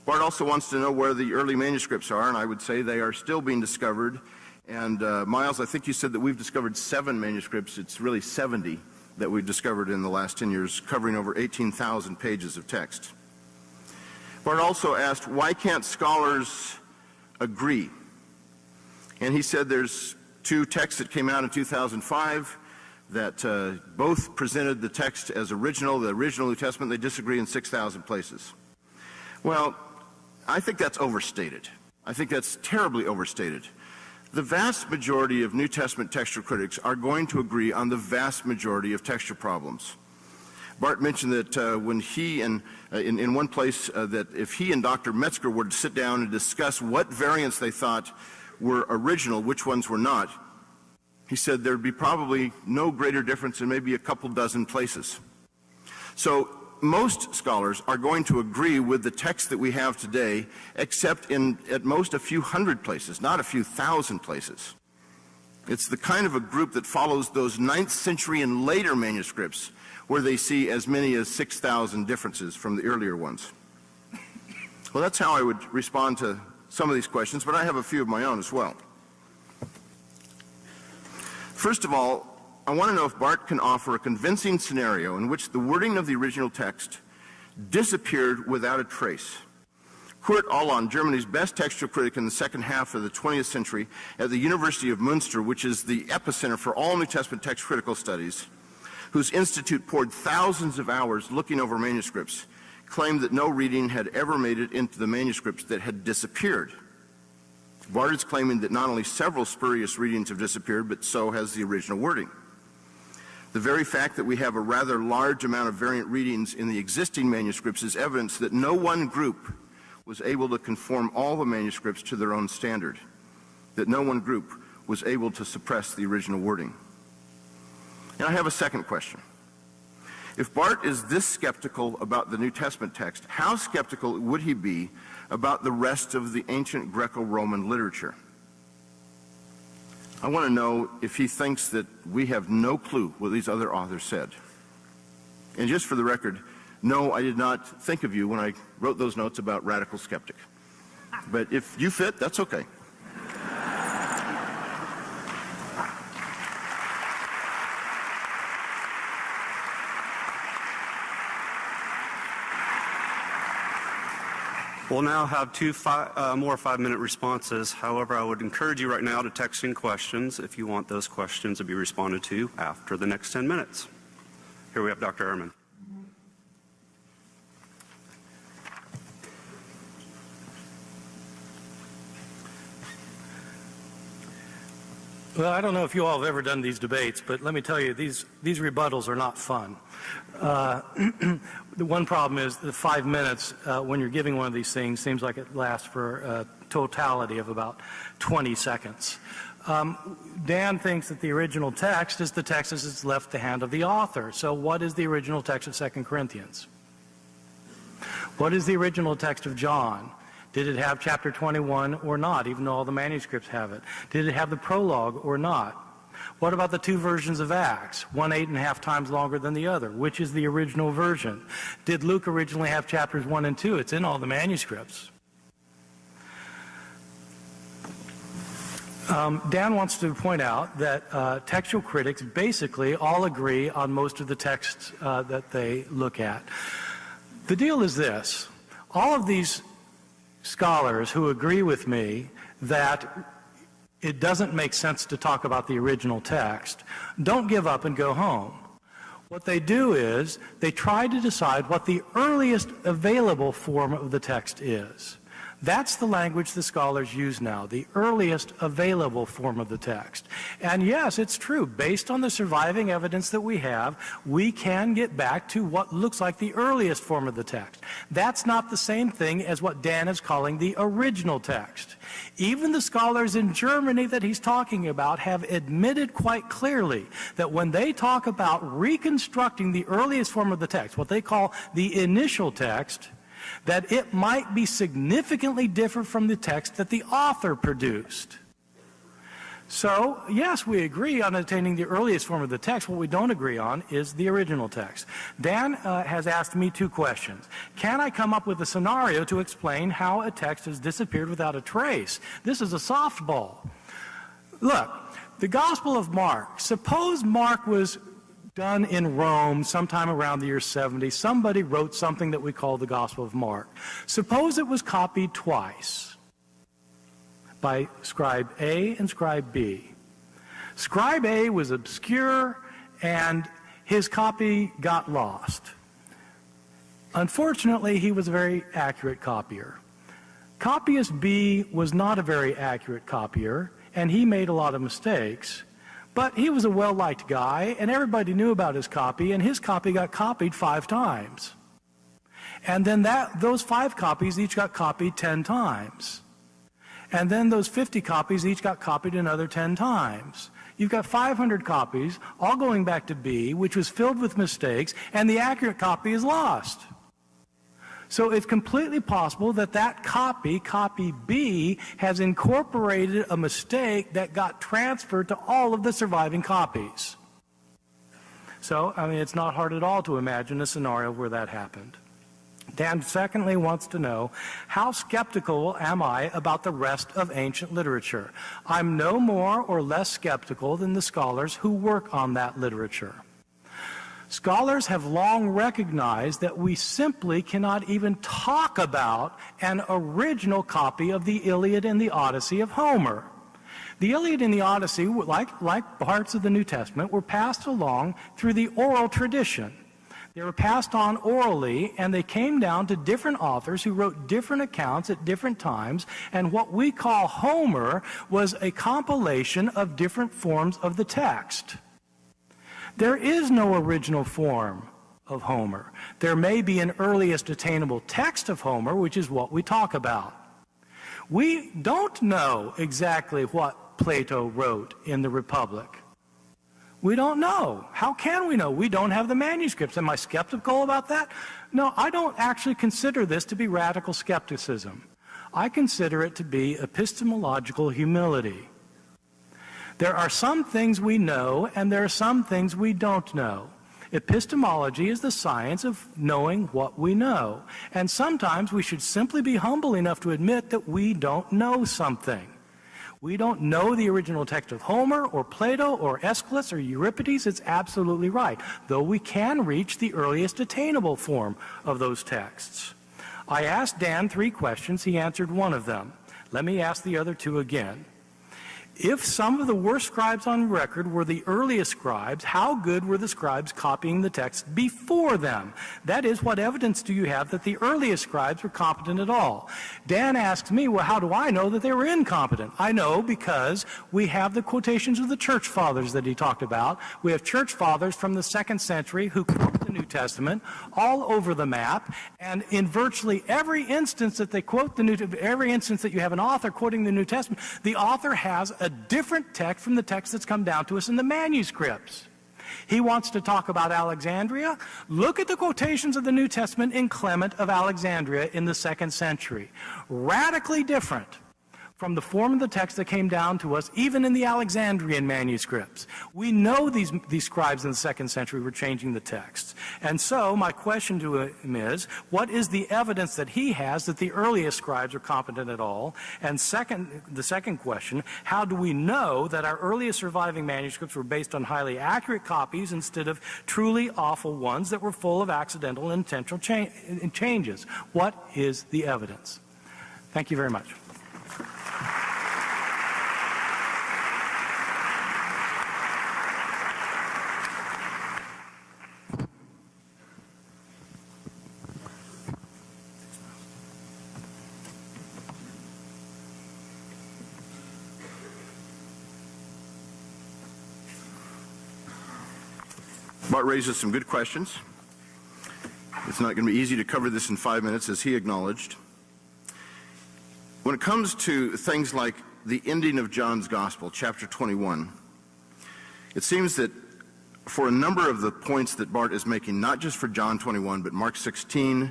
Bart also wants to know where the early manuscripts are, and I would say they are still being discovered. And Miles, I think you said that we've discovered 7 manuscripts. It's really 70 that we've discovered in the last 10 years, covering over 18,000 pages of text. Bart also asked, why can't scholars agree? And he said there's 2 texts that came out in 2005 that both presented the text as original, the original New Testament. They disagree in 6,000 places. Well, I think that's overstated. I think that's terribly overstated. The vast majority of New Testament textual critics are going to agree on the vast majority of textual problems. Bart mentioned that when he and in one place that if he and Dr. Metzger were to sit down and discuss what variants they thought were original, which ones were not, he said there'd be probably no greater difference in maybe a couple dozen places. So most scholars are going to agree with the text that we have today, except in at most a few hundred places, not a few thousand places. It's the kind of a group that follows those 9th century and later manuscripts where they see as many as 6,000 differences from the earlier ones. Well, that's how I would respond to some of these questions, but I have a few of my own as well. First of all, I want to know if Bart can offer a convincing scenario in which the wording of the original text disappeared without a trace. Kurt Aland, Germany's best textual critic in the second half of the 20th century at the University of Münster, which is the epicenter for all New Testament text critical studies, whose institute poured thousands of hours looking over manuscripts, claimed that no reading had ever made it into the manuscripts that had disappeared. Bart is claiming that not only several spurious readings have disappeared, but so has the original wording. The very fact that we have a rather large amount of variant readings in the existing manuscripts is evidence that no one group was able to conform all the manuscripts to their own standard, that no one group was able to suppress the original wording. And I have a second question. If Bart is this skeptical about the New Testament text, how skeptical would he be about the rest of the ancient Greco-Roman literature? I want to know if he thinks that we have no clue what these other authors said. And just for the record, no, I did not think of you when I wrote those notes about radical skeptic. But if you fit, that's okay.
We'll now have 2 more 5-minute responses. However, I would encourage you right now to text in questions if you want those questions to be responded to after the next 10 minutes. Here we have Dr. Ehrman.
Well, I don't know if you all have ever done these debates, but let me tell you, these rebuttals are not fun. The one problem is the 5 minutes when you're giving one of these things seems like it lasts for a totality of about 20 seconds. Dan thinks that the original text is the text as it's left the hand of the author. So what is the original text of 2 Corinthians? What is the original text of John? Did it have chapter 21 or not, even though all the manuscripts have it? Did it have the prologue or not? What about the 2 versions of Acts, one 8.5 times longer than the other? Which is the original version? Did Luke originally have chapters 1 and 2? It's in all the manuscripts. Dan wants to point out that textual critics basically all agree on most of the texts that they look at. The deal is this. All of these scholars who agree with me that it doesn't make sense to talk about the original text don't give up and go home. What they do is they try to decide what the earliest available form of the text is. That's the language the scholars use now, the earliest available form of the text. And yes, it's true. Based on the surviving evidence that we have, we can get back to what looks like the earliest form of the text. That's not the same thing as what Dan is calling the original text. Even the scholars in Germany that he's talking about have admitted quite clearly that when they talk about reconstructing the earliest form of the text, what they call the initial text, that it might be significantly different from the text that the author produced. So, yes, we agree on attaining the earliest form of the text. What we don't agree on is the original text. Dan has asked me two questions. Can I come up with a scenario to explain how a text has disappeared without a trace? This is a softball. Look, the Gospel of Mark. Suppose Mark was done in Rome sometime around the year 70. Somebody wrote something that we call the Gospel of Mark. Suppose it was copied twice by Scribe A and Scribe B. Scribe A was obscure and his copy got lost. Unfortunately, he was a very accurate copier. Copyist B was not a very accurate copier, and he made a lot of mistakes. But he was a well-liked guy, and everybody knew about his copy, and his copy got copied 5 times. And then those 5 copies each got copied 10 times. And then those 50 copies each got copied another 10 times. You've got 500 copies, all going back to B, which was filled with mistakes, and the accurate copy is lost. So it's completely possible that that copy B, has incorporated a mistake that got transferred to all of the surviving copies. So, I mean, it's not hard at all to imagine a scenario where that happened. Dan, secondly, wants to know, how skeptical am I about the rest of ancient literature? I'm no more or less skeptical than the scholars who work on that literature. Scholars have long recognized that we simply cannot even talk about an original copy of the Iliad and the Odyssey of Homer. The Iliad and the Odyssey, like parts of the New Testament, were passed along through the oral tradition. They were passed on orally, and they came down to different authors who wrote different accounts at different times, and what we call Homer was a compilation of different forms of the text. There is no original form of Homer. There may be an earliest attainable text of Homer, which is what we talk about. We don't know exactly what Plato wrote in the Republic. We don't know. How can we know? We don't have the manuscripts. Am I skeptical about that? No, I don't actually consider this to be radical skepticism. I consider it to be epistemological humility. There are some things we know, and there are some things we don't know. Epistemology is the science of knowing what we know. And sometimes we should simply be humble enough to admit that we don't know something. We don't know the original text of Homer or Plato or Aeschylus or Euripides. It's absolutely right, though we can reach the earliest attainable form of those texts. I asked Dan 3 questions. He answered one of them. Let me ask the other 2 again. If some of the worst scribes on record were the earliest scribes, how good were the scribes copying the text before them? That is, what evidence do you have that the earliest scribes were competent at all? Dan asks me, well, how do I know that they were incompetent? I know because we have the quotations of the church fathers that he talked about. We have church fathers from the 2nd century who quote the New Testament all over the map, and in virtually every instance that they quote every instance that you have an author quoting the New Testament, the author has a different text from the text that's come down to us in the manuscripts. He wants to talk about Alexandria. Look at the quotations of the New Testament in Clement of Alexandria in the 2nd century. Radically different from the form of the text that came down to us, even in the Alexandrian manuscripts. We know these scribes in the 2nd century were changing the text. And so my question to him is, what is the evidence that he has that the earliest scribes are competent at all? And the second question, how do we know that our earliest surviving manuscripts were based on highly accurate copies instead of truly awful ones that were full of accidental and intentional changes? What is the evidence? Thank you very much.
Bart raises some good questions. It's not going to be easy to cover this in 5 minutes, as he acknowledged. When it comes to things like the ending of John's Gospel, chapter 21, it seems that for a number of the points that Bart is making, not just for John 21, but Mark 16,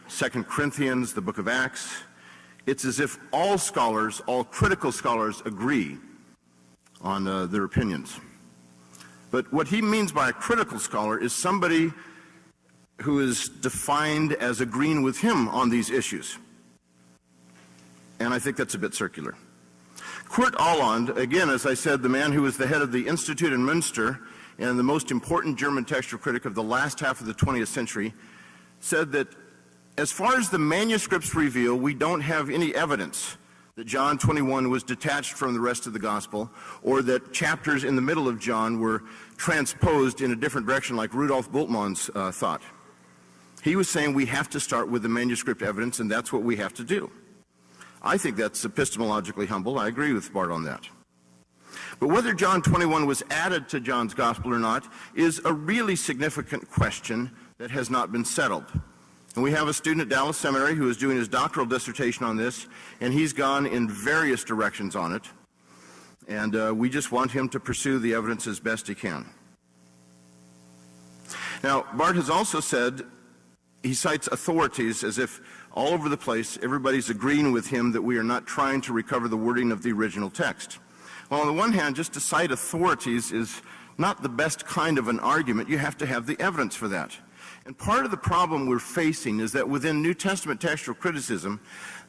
2 Corinthians, the book of Acts, it's as if all scholars, all critical scholars, agree on their opinions. But what he means by a critical scholar is somebody who is defined as agreeing with him on these issues. And I think that's a bit circular. Kurt Aland, again, as I said, the man who was the head of the Institute in Münster and the most important German textual critic of the last half of the 20th century, said that as far as the manuscripts reveal, we don't have any evidence that John 21 was detached from the rest of the gospel, or that chapters in the middle of John were transposed in a different direction like Rudolf Bultmann's thought. He was saying we have to start with the manuscript evidence, and that's what we have to do. I think that's epistemologically humble. I agree with Bart on that. But whether John 21 was added to John's gospel or not is a really significant question that has not been settled. And we have a student at Dallas Seminary who is doing his doctoral dissertation on this, and he's gone in various directions on it. And we just want him to pursue the evidence as best he can. Now, Bart has also said, he cites authorities as if all over the place everybody's agreeing with him that we are not trying to recover the wording of the original text. Well, on the one hand, just to cite authorities is not the best kind of an argument. You have to have the evidence for that. And part of the problem we're facing is that within New Testament textual criticism,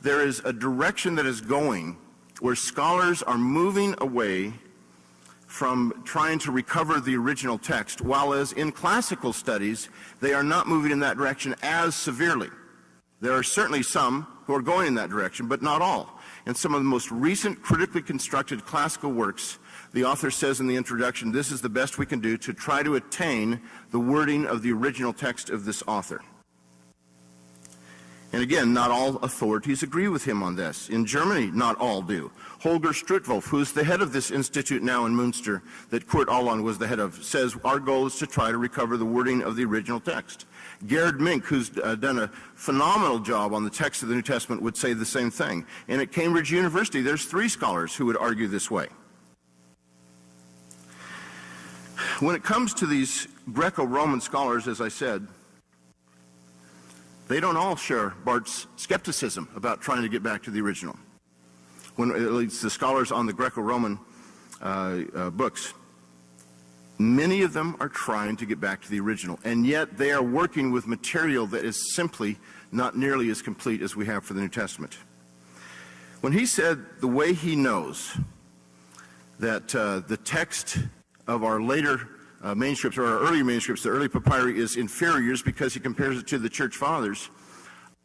there is a direction that is going where scholars are moving away from trying to recover the original text, while as in classical studies, they are not moving in that direction as severely. There are certainly some who are going in that direction, but not all. In some of the most recent critically constructed classical works, the author says in the introduction, this is the best we can do to try to attain the wording of the original text of this author. And again, not all authorities agree with him on this. In Germany, not all do. Holger Struttwolf, who's the head of this institute now in Münster that Kurt Aland was the head of, says our goal is to try to recover the wording of the original text. Gerhard Mink, who's done a phenomenal job on the text of the New Testament, would say the same thing. And at Cambridge University, there's 3 scholars who would argue this way. When it comes to these Greco-Roman scholars, as I said, they don't all share Bart's skepticism about trying to get back to the original. When at least the scholars on the Greco-Roman books, many of them are trying to get back to the original, and yet they are working with material that is simply not nearly as complete as we have for the New Testament. When he said the way he knows that the text of our later manuscripts, or our earlier manuscripts, the early papyri, is inferior is because he compares it to the church fathers,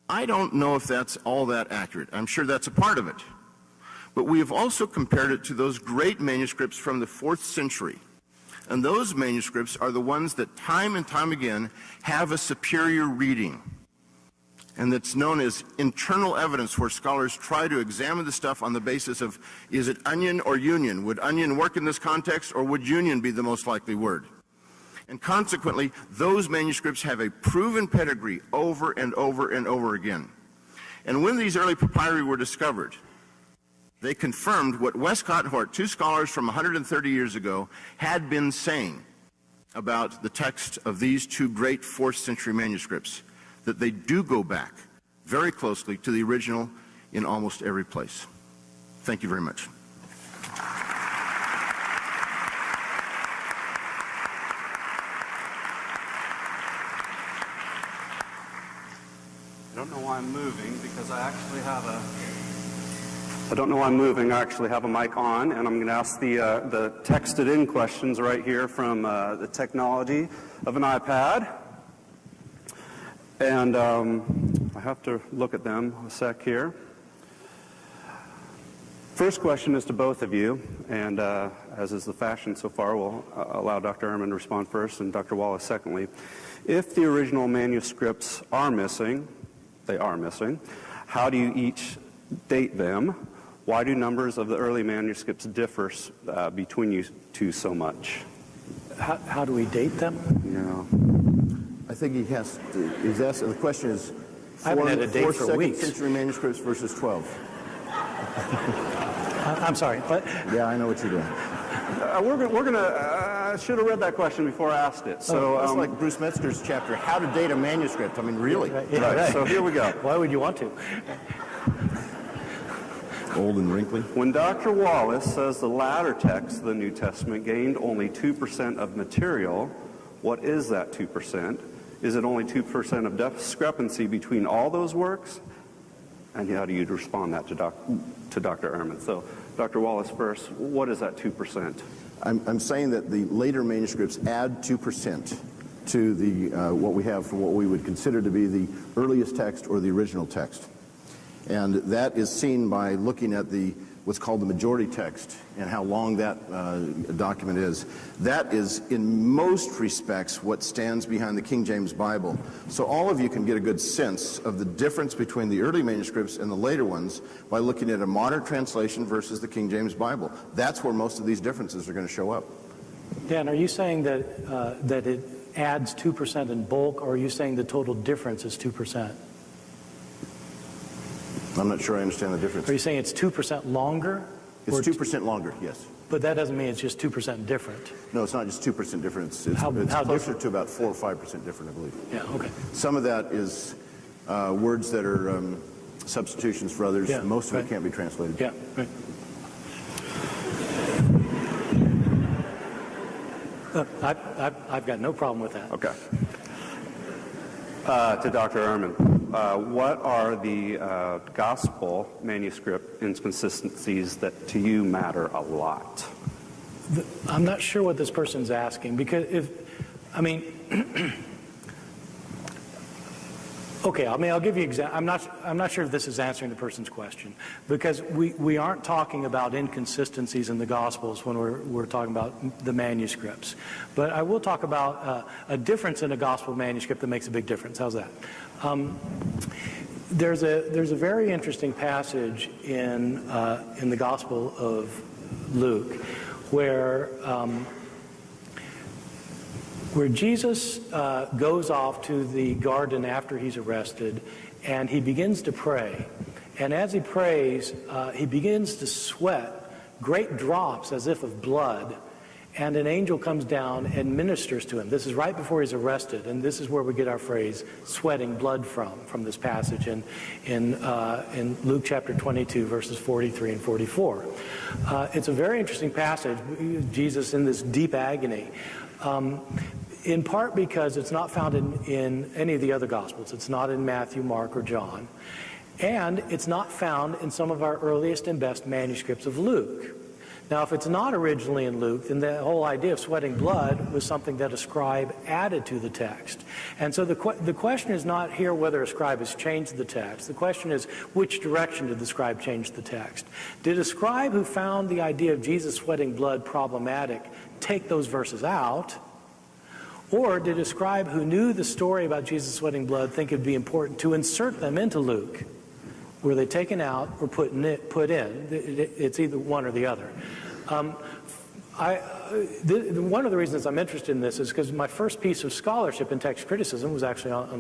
I don't know if that's all that accurate. I'm sure that's a part of it. But we have also compared it to those great manuscripts from the 4th century. And those manuscripts are the ones that time and time again have a superior reading. And that's known as internal evidence, where scholars try to examine the stuff on the basis of, is it onion or union? Would onion work in this context, or would union be the most likely word? And consequently, those manuscripts have a proven pedigree over and over and over again. And when these early papyri were discovered, they confirmed what Westcott and Hort, 2 scholars from 130 years ago, had been saying about the text of these 2 great 4th century manuscripts, that they do go back very closely to the original in almost every place. Thank you very much.
I don't know why I'm moving because I actually have a... I don't know why I'm moving. I actually have a mic on, and I'm going to ask the texted-in questions right here from the technology of an iPad. And I have to look at them a sec here. First question is to both of you, and as is the fashion so far, we'll allow Dr. Ehrman to respond first and Dr. Wallace secondly. If the original manuscripts are missing, they are missing, how do you each date them? Why do numbers of the early manuscripts differ between you two so much?
How do we date them?
I think he has to, he's asking, the question is,
I haven't had a date for weeks.
2nd century manuscripts versus 12.
I'm sorry, what?
Yeah, I know what you're doing.
We're gonna should have read that question before I asked it. So
that's like Bruce Metzger's chapter, How to Date a Manuscript. I mean, really?
Right.
So here we go.
Why would you want to?
Old and wrinkly.
When Dr. Wallace says the latter text of the New Testament gained only 2% of material, what is that 2%? Is it only 2% of discrepancy between all those works? And how do you respond that to Dr. Ehrman? So, Dr. Wallace first, what is that 2%?
I'm saying that the later manuscripts add 2% to the what we have for what we would consider to be the earliest text or the original text. And that is seen by looking at what's called the majority text and how long that document is. That is, in most respects, what stands behind the King James Bible. So all of you can get a good sense of the difference between the early manuscripts and the later ones by looking at a modern translation versus the King James Bible. That's where most of these differences are going to show up.
Dan, are you saying that that it adds 2% in bulk, or are you saying the total difference is 2%?
I'm not sure I understand the difference.
Are you saying it's 2% longer?
It's 2% longer, yes.
But that doesn't mean it's just 2% different.
No, it's not just 2% difference. It's
How
closer
different?
to about 4 or 5% different, I believe.
Yeah, okay.
Some of that is words that are substitutions for others.
Yeah,
Most of
right.
it can't be translated.
Yeah, right. I've got no problem with that.
Okay. To Dr. Ehrman, what are the gospel manuscript inconsistencies that to you matter a lot?
I'm not sure what this person's asking, because okay, I'll give you I'm not sure if this is answering the person's question, because we aren't talking about inconsistencies in the Gospels when we're talking about the manuscripts. But I will talk about a difference in a Gospel manuscript that makes a big difference. How's that? There's a very interesting passage in the Gospel of Luke where Jesus goes off to the garden after he's arrested, and he begins to pray. And as he prays, he begins to sweat great drops as if of blood, and an angel comes down and ministers to him. This is right before he's arrested, and this is where we get our phrase, sweating blood from this passage in Luke chapter 22, verses 43 and 44. It's a very interesting passage, Jesus in this deep agony. In part because it's not found in any of the other Gospels. It's not in Matthew, Mark, or John. And it's not found in some of our earliest and best manuscripts of Luke. Now, if it's not originally in Luke, then the whole idea of sweating blood was something that a scribe added to the text. And so the question is not here whether a scribe has changed the text. The question is, which direction did the scribe change the text? Did a scribe who found the idea of Jesus sweating blood problematic take those verses out? Or did a scribe who knew the story about Jesus sweating blood think it would be important to insert them into Luke? Were they taken out or put in? It's either one or the other. One of the reasons I'm interested in this is because my first piece of scholarship in text criticism was actually on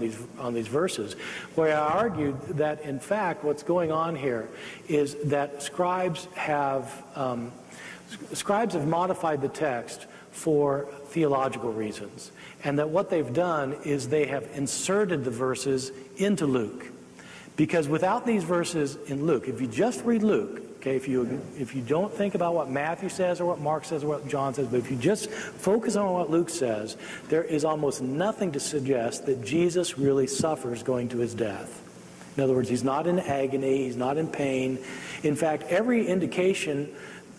these verses, where I argued that, in fact, what's going on here is that scribes have modified the text for theological reasons, and that what they've done is they have inserted the verses into Luke. Because without these verses in Luke, if you just read Luke, Okay, if you don't think about what Matthew says or what Mark says or what John says, but if you just focus on what Luke says, there is almost nothing to suggest that Jesus really suffers going to his death. In other words, he's not in agony, he's not in pain. In fact, every indication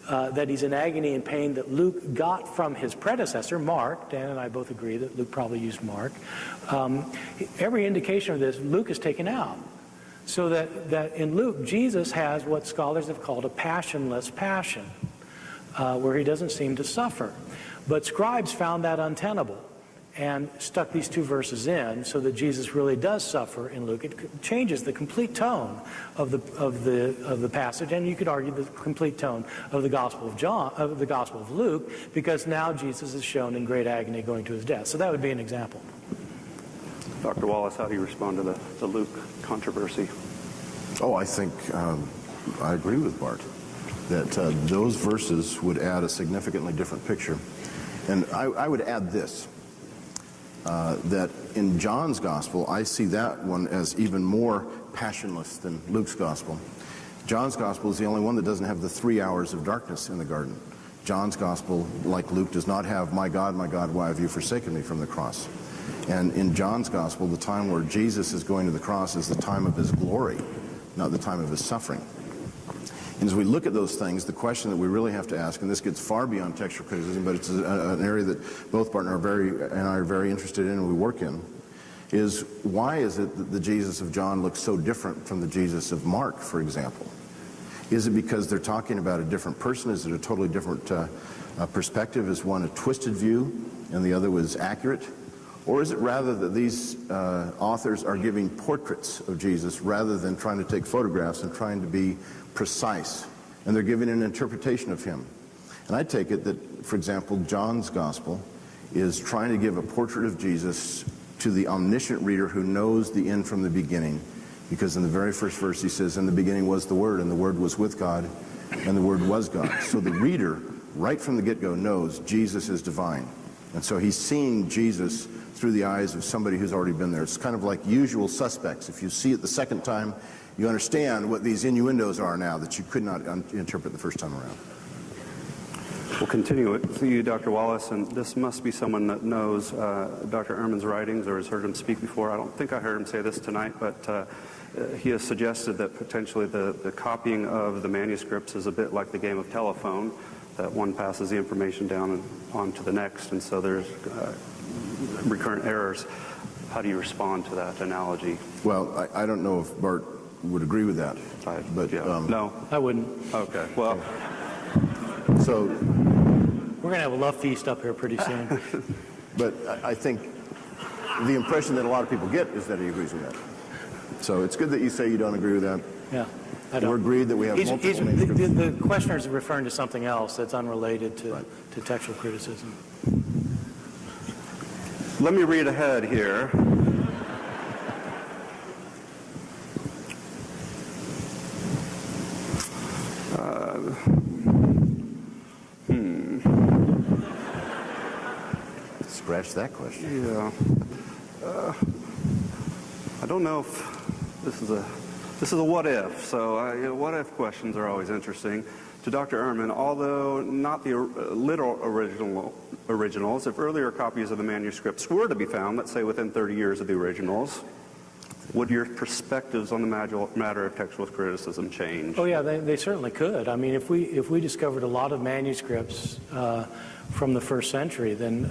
that he's in agony and pain that Luke got from his predecessor, Mark, Dan and I both agree that Luke probably used Mark, every indication of this, Luke is taken out. So that in Luke, Jesus has what scholars have called a passionless passion, where he doesn't seem to suffer. But scribes found that untenable and stuck these two verses in so that Jesus really does suffer in Luke. It changes the complete tone of the passage, and you could argue the complete tone of the Gospel of Luke, because now Jesus is shown in great agony going to his death. So that would be an example.
Dr. Wallace, how do you respond to the Luke controversy?
Oh, I think I agree with Bart that those verses would add a significantly different picture. And I would add this, that in John's gospel, I see that one as even more passionless than Luke's gospel. John's gospel is the only one that doesn't have the 3 hours of darkness in the garden. John's gospel, like Luke, does not have, my God, why have you forsaken me," from the cross. And in John's gospel, the time where Jesus is going to the cross is the time of his glory, not the time of his suffering. And as we look at those things, the question that we really have to ask, and this gets far beyond textual criticism, but it's an area that both Bart and I are very interested in and we work in, is why is it that the Jesus of John looks so different from the Jesus of Mark, for example? Is it because they're talking about a different person? Is it a totally different perspective? Is one a twisted view and the other was accurate? Or is it rather that these authors are giving portraits of Jesus rather than trying to take photographs and trying to be precise, and they're giving an interpretation of him? And I take it that, for example, John's gospel is trying to give a portrait of Jesus to the omniscient reader who knows the end from the beginning, because in the very first verse he says, "In the beginning was the Word, and the Word was with God, and the Word was God." So the reader, right from the get-go, knows Jesus is divine. And so he's seeing Jesus through the eyes of somebody who's already been there. It's kind of like Usual Suspects. If you see it the second time, you understand what these innuendos are now that you could not interpret the first time around.
We'll continue with you, Dr. Wallace, and this must be someone that knows Dr. Ehrman's writings or has heard him speak before. I don't think I heard him say this tonight, but he has suggested that potentially the copying of the manuscripts is a bit like the game of telephone, that one passes the information down and on to the next, and so there's recurrent errors. How do you respond to that analogy?
Well, I don't know if Bart would agree with that.
No?
I wouldn't.
Okay, well.
So
we're going to have a love feast up here pretty soon.
But I think the impression that a lot of people get is that he agrees with that. So it's good that you say you don't agree with that.
Yeah, I don't.
We're agreed that we have multiple manuscripts.
The questioner is referring to something else that's unrelated to textual criticism.
Let me read ahead here.
Scratch that question.
Yeah. I don't know if this is a what if. So what if questions are always interesting. To Dr. Ehrman, although not the literal originals, if earlier copies of the manuscripts were to be found, let's say within 30 years of the originals, would your perspectives on the matter of textual criticism change?
Oh yeah, they certainly could. I mean, if we discovered a lot of manuscripts from the first century, then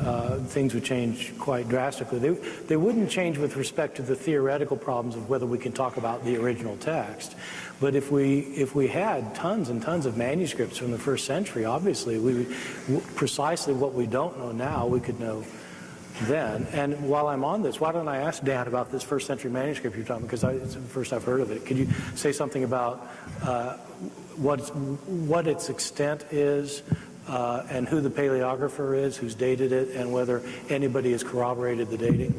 things would change quite drastically. They wouldn't change with respect to the theoretical problems of whether we can talk about the original text. But if we had tons and tons of manuscripts from the first century, obviously precisely what we don't know now, we could know then. And while I'm on this, why don't I ask Dan about this first century manuscript you're talking, because it's the first I've heard of it. Could you say something about what its extent is, and who the paleographer is, who's dated it, and whether anybody has corroborated the dating?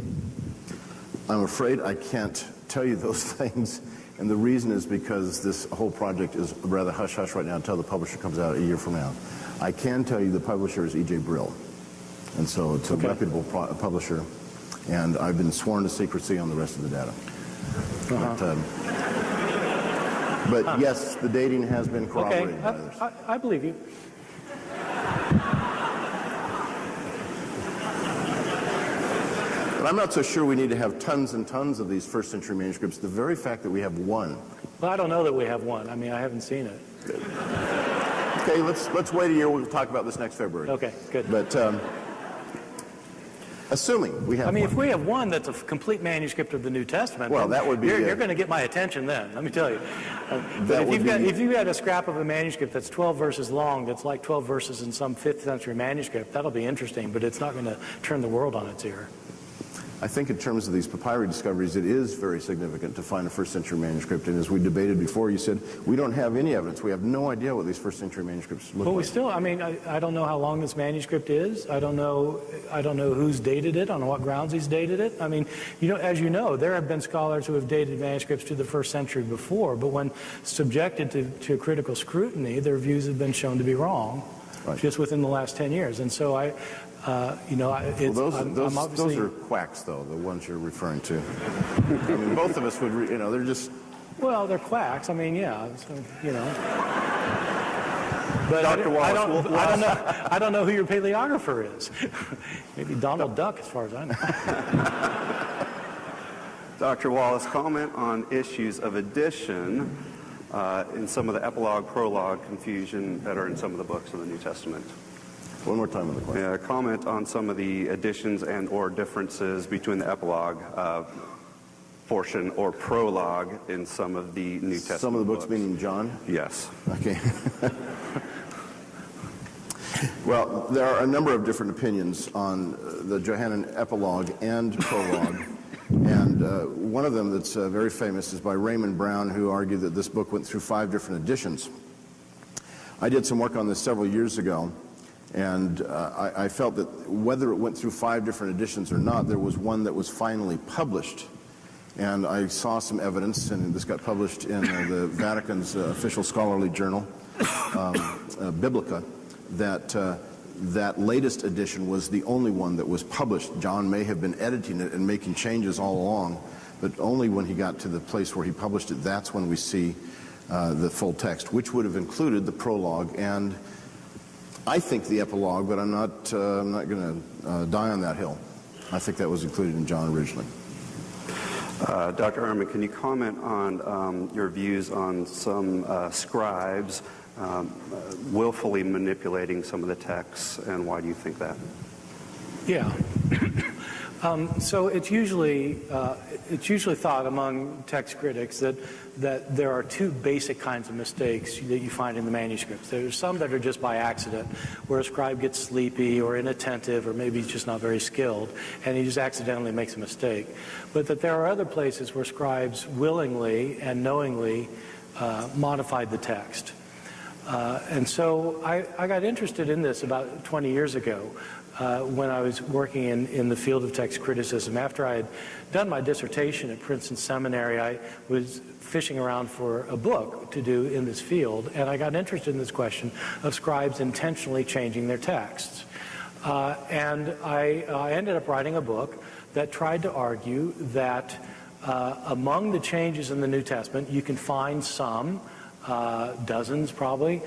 I'm afraid I can't tell you those things, and the reason is because this whole project is rather hush-hush right now until the publisher comes out a year from now. I can tell you the publisher is E.J. Brill, and so it's a reputable publisher, and I've been sworn to secrecy on the rest of the data. But yes, the dating has been corroborated by others.
I believe you.
But I'm not so sure we need to have tons and tons of these first century manuscripts. The very fact that we have one.
Well, I don't know that we have one. I mean, I haven't seen it.
Okay, let's wait a year. We'll talk about this next February.
Okay, good.
But assuming we have one.
If we have one that's a complete manuscript of the New Testament,
well, that would be
you're going to get my attention then, let me tell you. But if you've got a scrap of a manuscript that's 12 verses long, that's like 12 verses in some 5th century manuscript, that'll be interesting, but it's not going to turn the world on its ear.
I think in terms of these papyri discoveries, it is very significant to find a first century manuscript. And as we debated before, you said, we don't have any evidence. We have no idea what these first century manuscripts look like.
Well, we still, I don't know how long this manuscript is. I don't know who's dated it, on what grounds he's dated it. I mean, as you know, there have been scholars who have dated manuscripts to the 1st century before, but when subjected to critical scrutiny, their views have been shown to be wrong, right, just within the last 10 years. And so
those are quacks, though, the ones you're referring to. I mean, both of us would, they're just...
Well, they're quacks. I mean, yeah, so, But
Dr. Wallace,
I don't know who your paleographer is. Maybe Donald Duck, as far as I know.
Dr. Wallace, comment on issues of addition in some of the epilogue, prologue confusion that are in some of the books of the New Testament.
One more time on the question.
Yeah, comment on some of the additions and or differences between the epilogue portion or prologue in some of the New Testament
Some of the books meaning John?
Yes.
Okay. Well, there are a number of different opinions on the Johannine epilogue and prologue. And one of them that's very famous is by Raymond Brown, who argued that this book went through 5 different editions. I did some work on this several years ago. And I felt that whether it went through 5 different editions or not, there was one that was finally published. And I saw some evidence, and this got published in the Vatican's official scholarly journal, Biblica, that latest edition was the only one that was published. John may have been editing it and making changes all along, but only when he got to the place where he published it, that's when we see the full text, which would have included the prologue and I think the epilogue, but I'm not going to die on that hill. I think that was included in John originally.
Dr. Ehrman, can you comment on your views on some scribes willfully manipulating some of the texts, and why do you think that?
Yeah. So it's usually thought among text critics that there are 2 basic kinds of mistakes that you find in the manuscripts. There's some that are just by accident, where a scribe gets sleepy or inattentive or maybe he's just not very skilled, and he just accidentally makes a mistake. But that there are other places where scribes willingly and knowingly modified the text. And so I got interested in this about 20 years ago when I was working in the field of text criticism. After I had done my dissertation at Princeton Seminary, I was fishing around for a book to do in this field, and I got interested in this question of scribes intentionally changing their texts. And I ended up writing a book that tried to argue that among the changes in the New Testament, you can find some, dozens probably,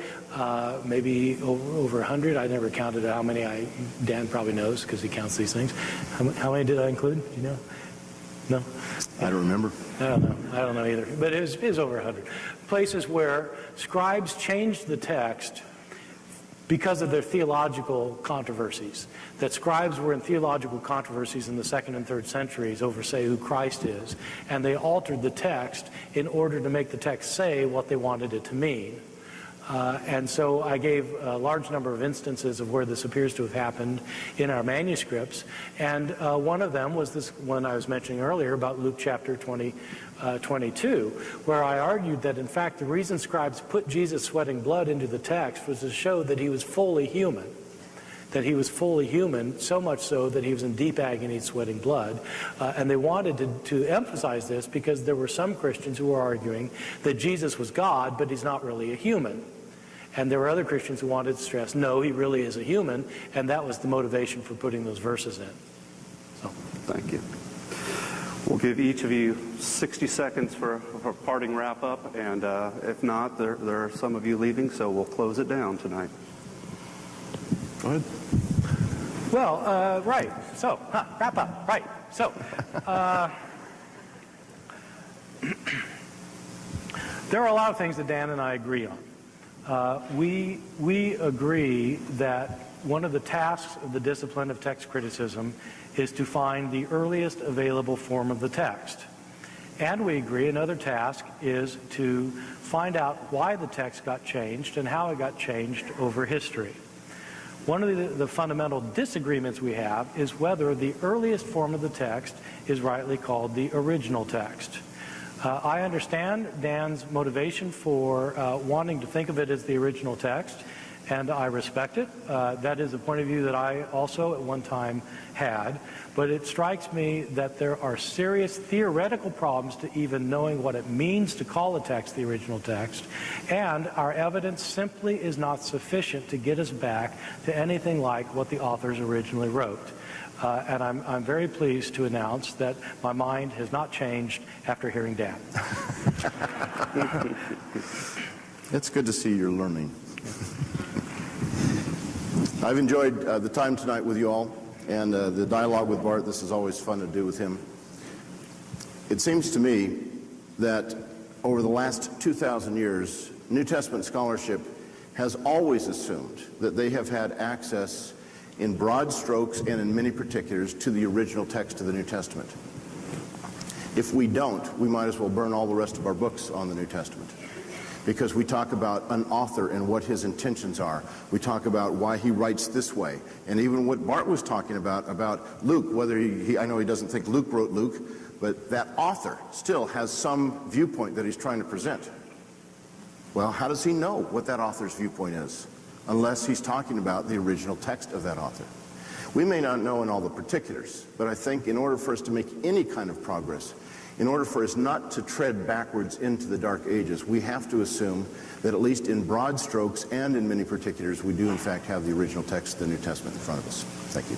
maybe over 100. I never counted how many. Dan probably knows because he counts these things. How many did I include? Do you know? No?
I don't remember.
I don't know. I don't know either. But it was over 100. Places where scribes changed the text because of their theological controversies. That scribes were in theological controversies in the 2nd and 3rd centuries over, say, who Christ is, and they altered the text in order to make the text say what they wanted it to mean. And so I gave a large number of instances of where this appears to have happened in our manuscripts. And one of them was this one I was mentioning earlier about Luke chapter 22, where I argued that, in fact, the reason scribes put Jesus sweating blood into the text was to show that he was fully human. That he was fully human, so much so that he was in deep agony sweating blood. And they wanted to emphasize this because there were some Christians who were arguing that Jesus was God, but he's not really a human. And there were other Christians who wanted to stress, no, he really is a human, and that was the motivation for putting those verses in. So.
Thank you. We'll give each of you 60 seconds for a parting wrap-up, and if not, there are some of you leaving, so we'll close it down tonight.
Go ahead.
Well, right. So, wrap up. Right. So, there are a lot of things that Dan and I agree on. We agree that one of the tasks of the discipline of text criticism is to find the earliest available form of the text. And we agree another task is to find out why the text got changed and how it got changed over history. One of the fundamental disagreements we have is whether the earliest form of the text is rightly called the original text. I understand Dan's motivation for wanting to think of it as the original text, and I respect it. That is a point of view that I also at one time had, but it strikes me that there are serious theoretical problems to even knowing what it means to call a text the original text, and our evidence simply is not sufficient to get us back to anything like what the authors originally wrote. And I'm very pleased to announce that my mind has not changed after hearing Dan.
It's good to see you're learning. I've enjoyed the time tonight with you all and the dialogue with Bart. This is always fun to do with him. It seems to me that over the last 2,000 years, New Testament scholarship has always assumed that they have had access in broad strokes and in many particulars to the original text of the New Testament. If we don't, we might as well burn all the rest of our books on the New Testament, because we talk about an author and what his intentions are. We talk about why he writes this way. And even what Bart was talking about Luke, whether I know he doesn't think Luke wrote Luke, but that author still has some viewpoint that he's trying to present. Well, how does he know what that author's viewpoint is, unless he's talking about the original text of that author? We may not know in all the particulars, but I think in order for us to make any kind of progress, in order for us not to tread backwards into the Dark Ages, we have to assume that at least in broad strokes and in many particulars, we do in fact have the original text of the New Testament in front of us. Thank you.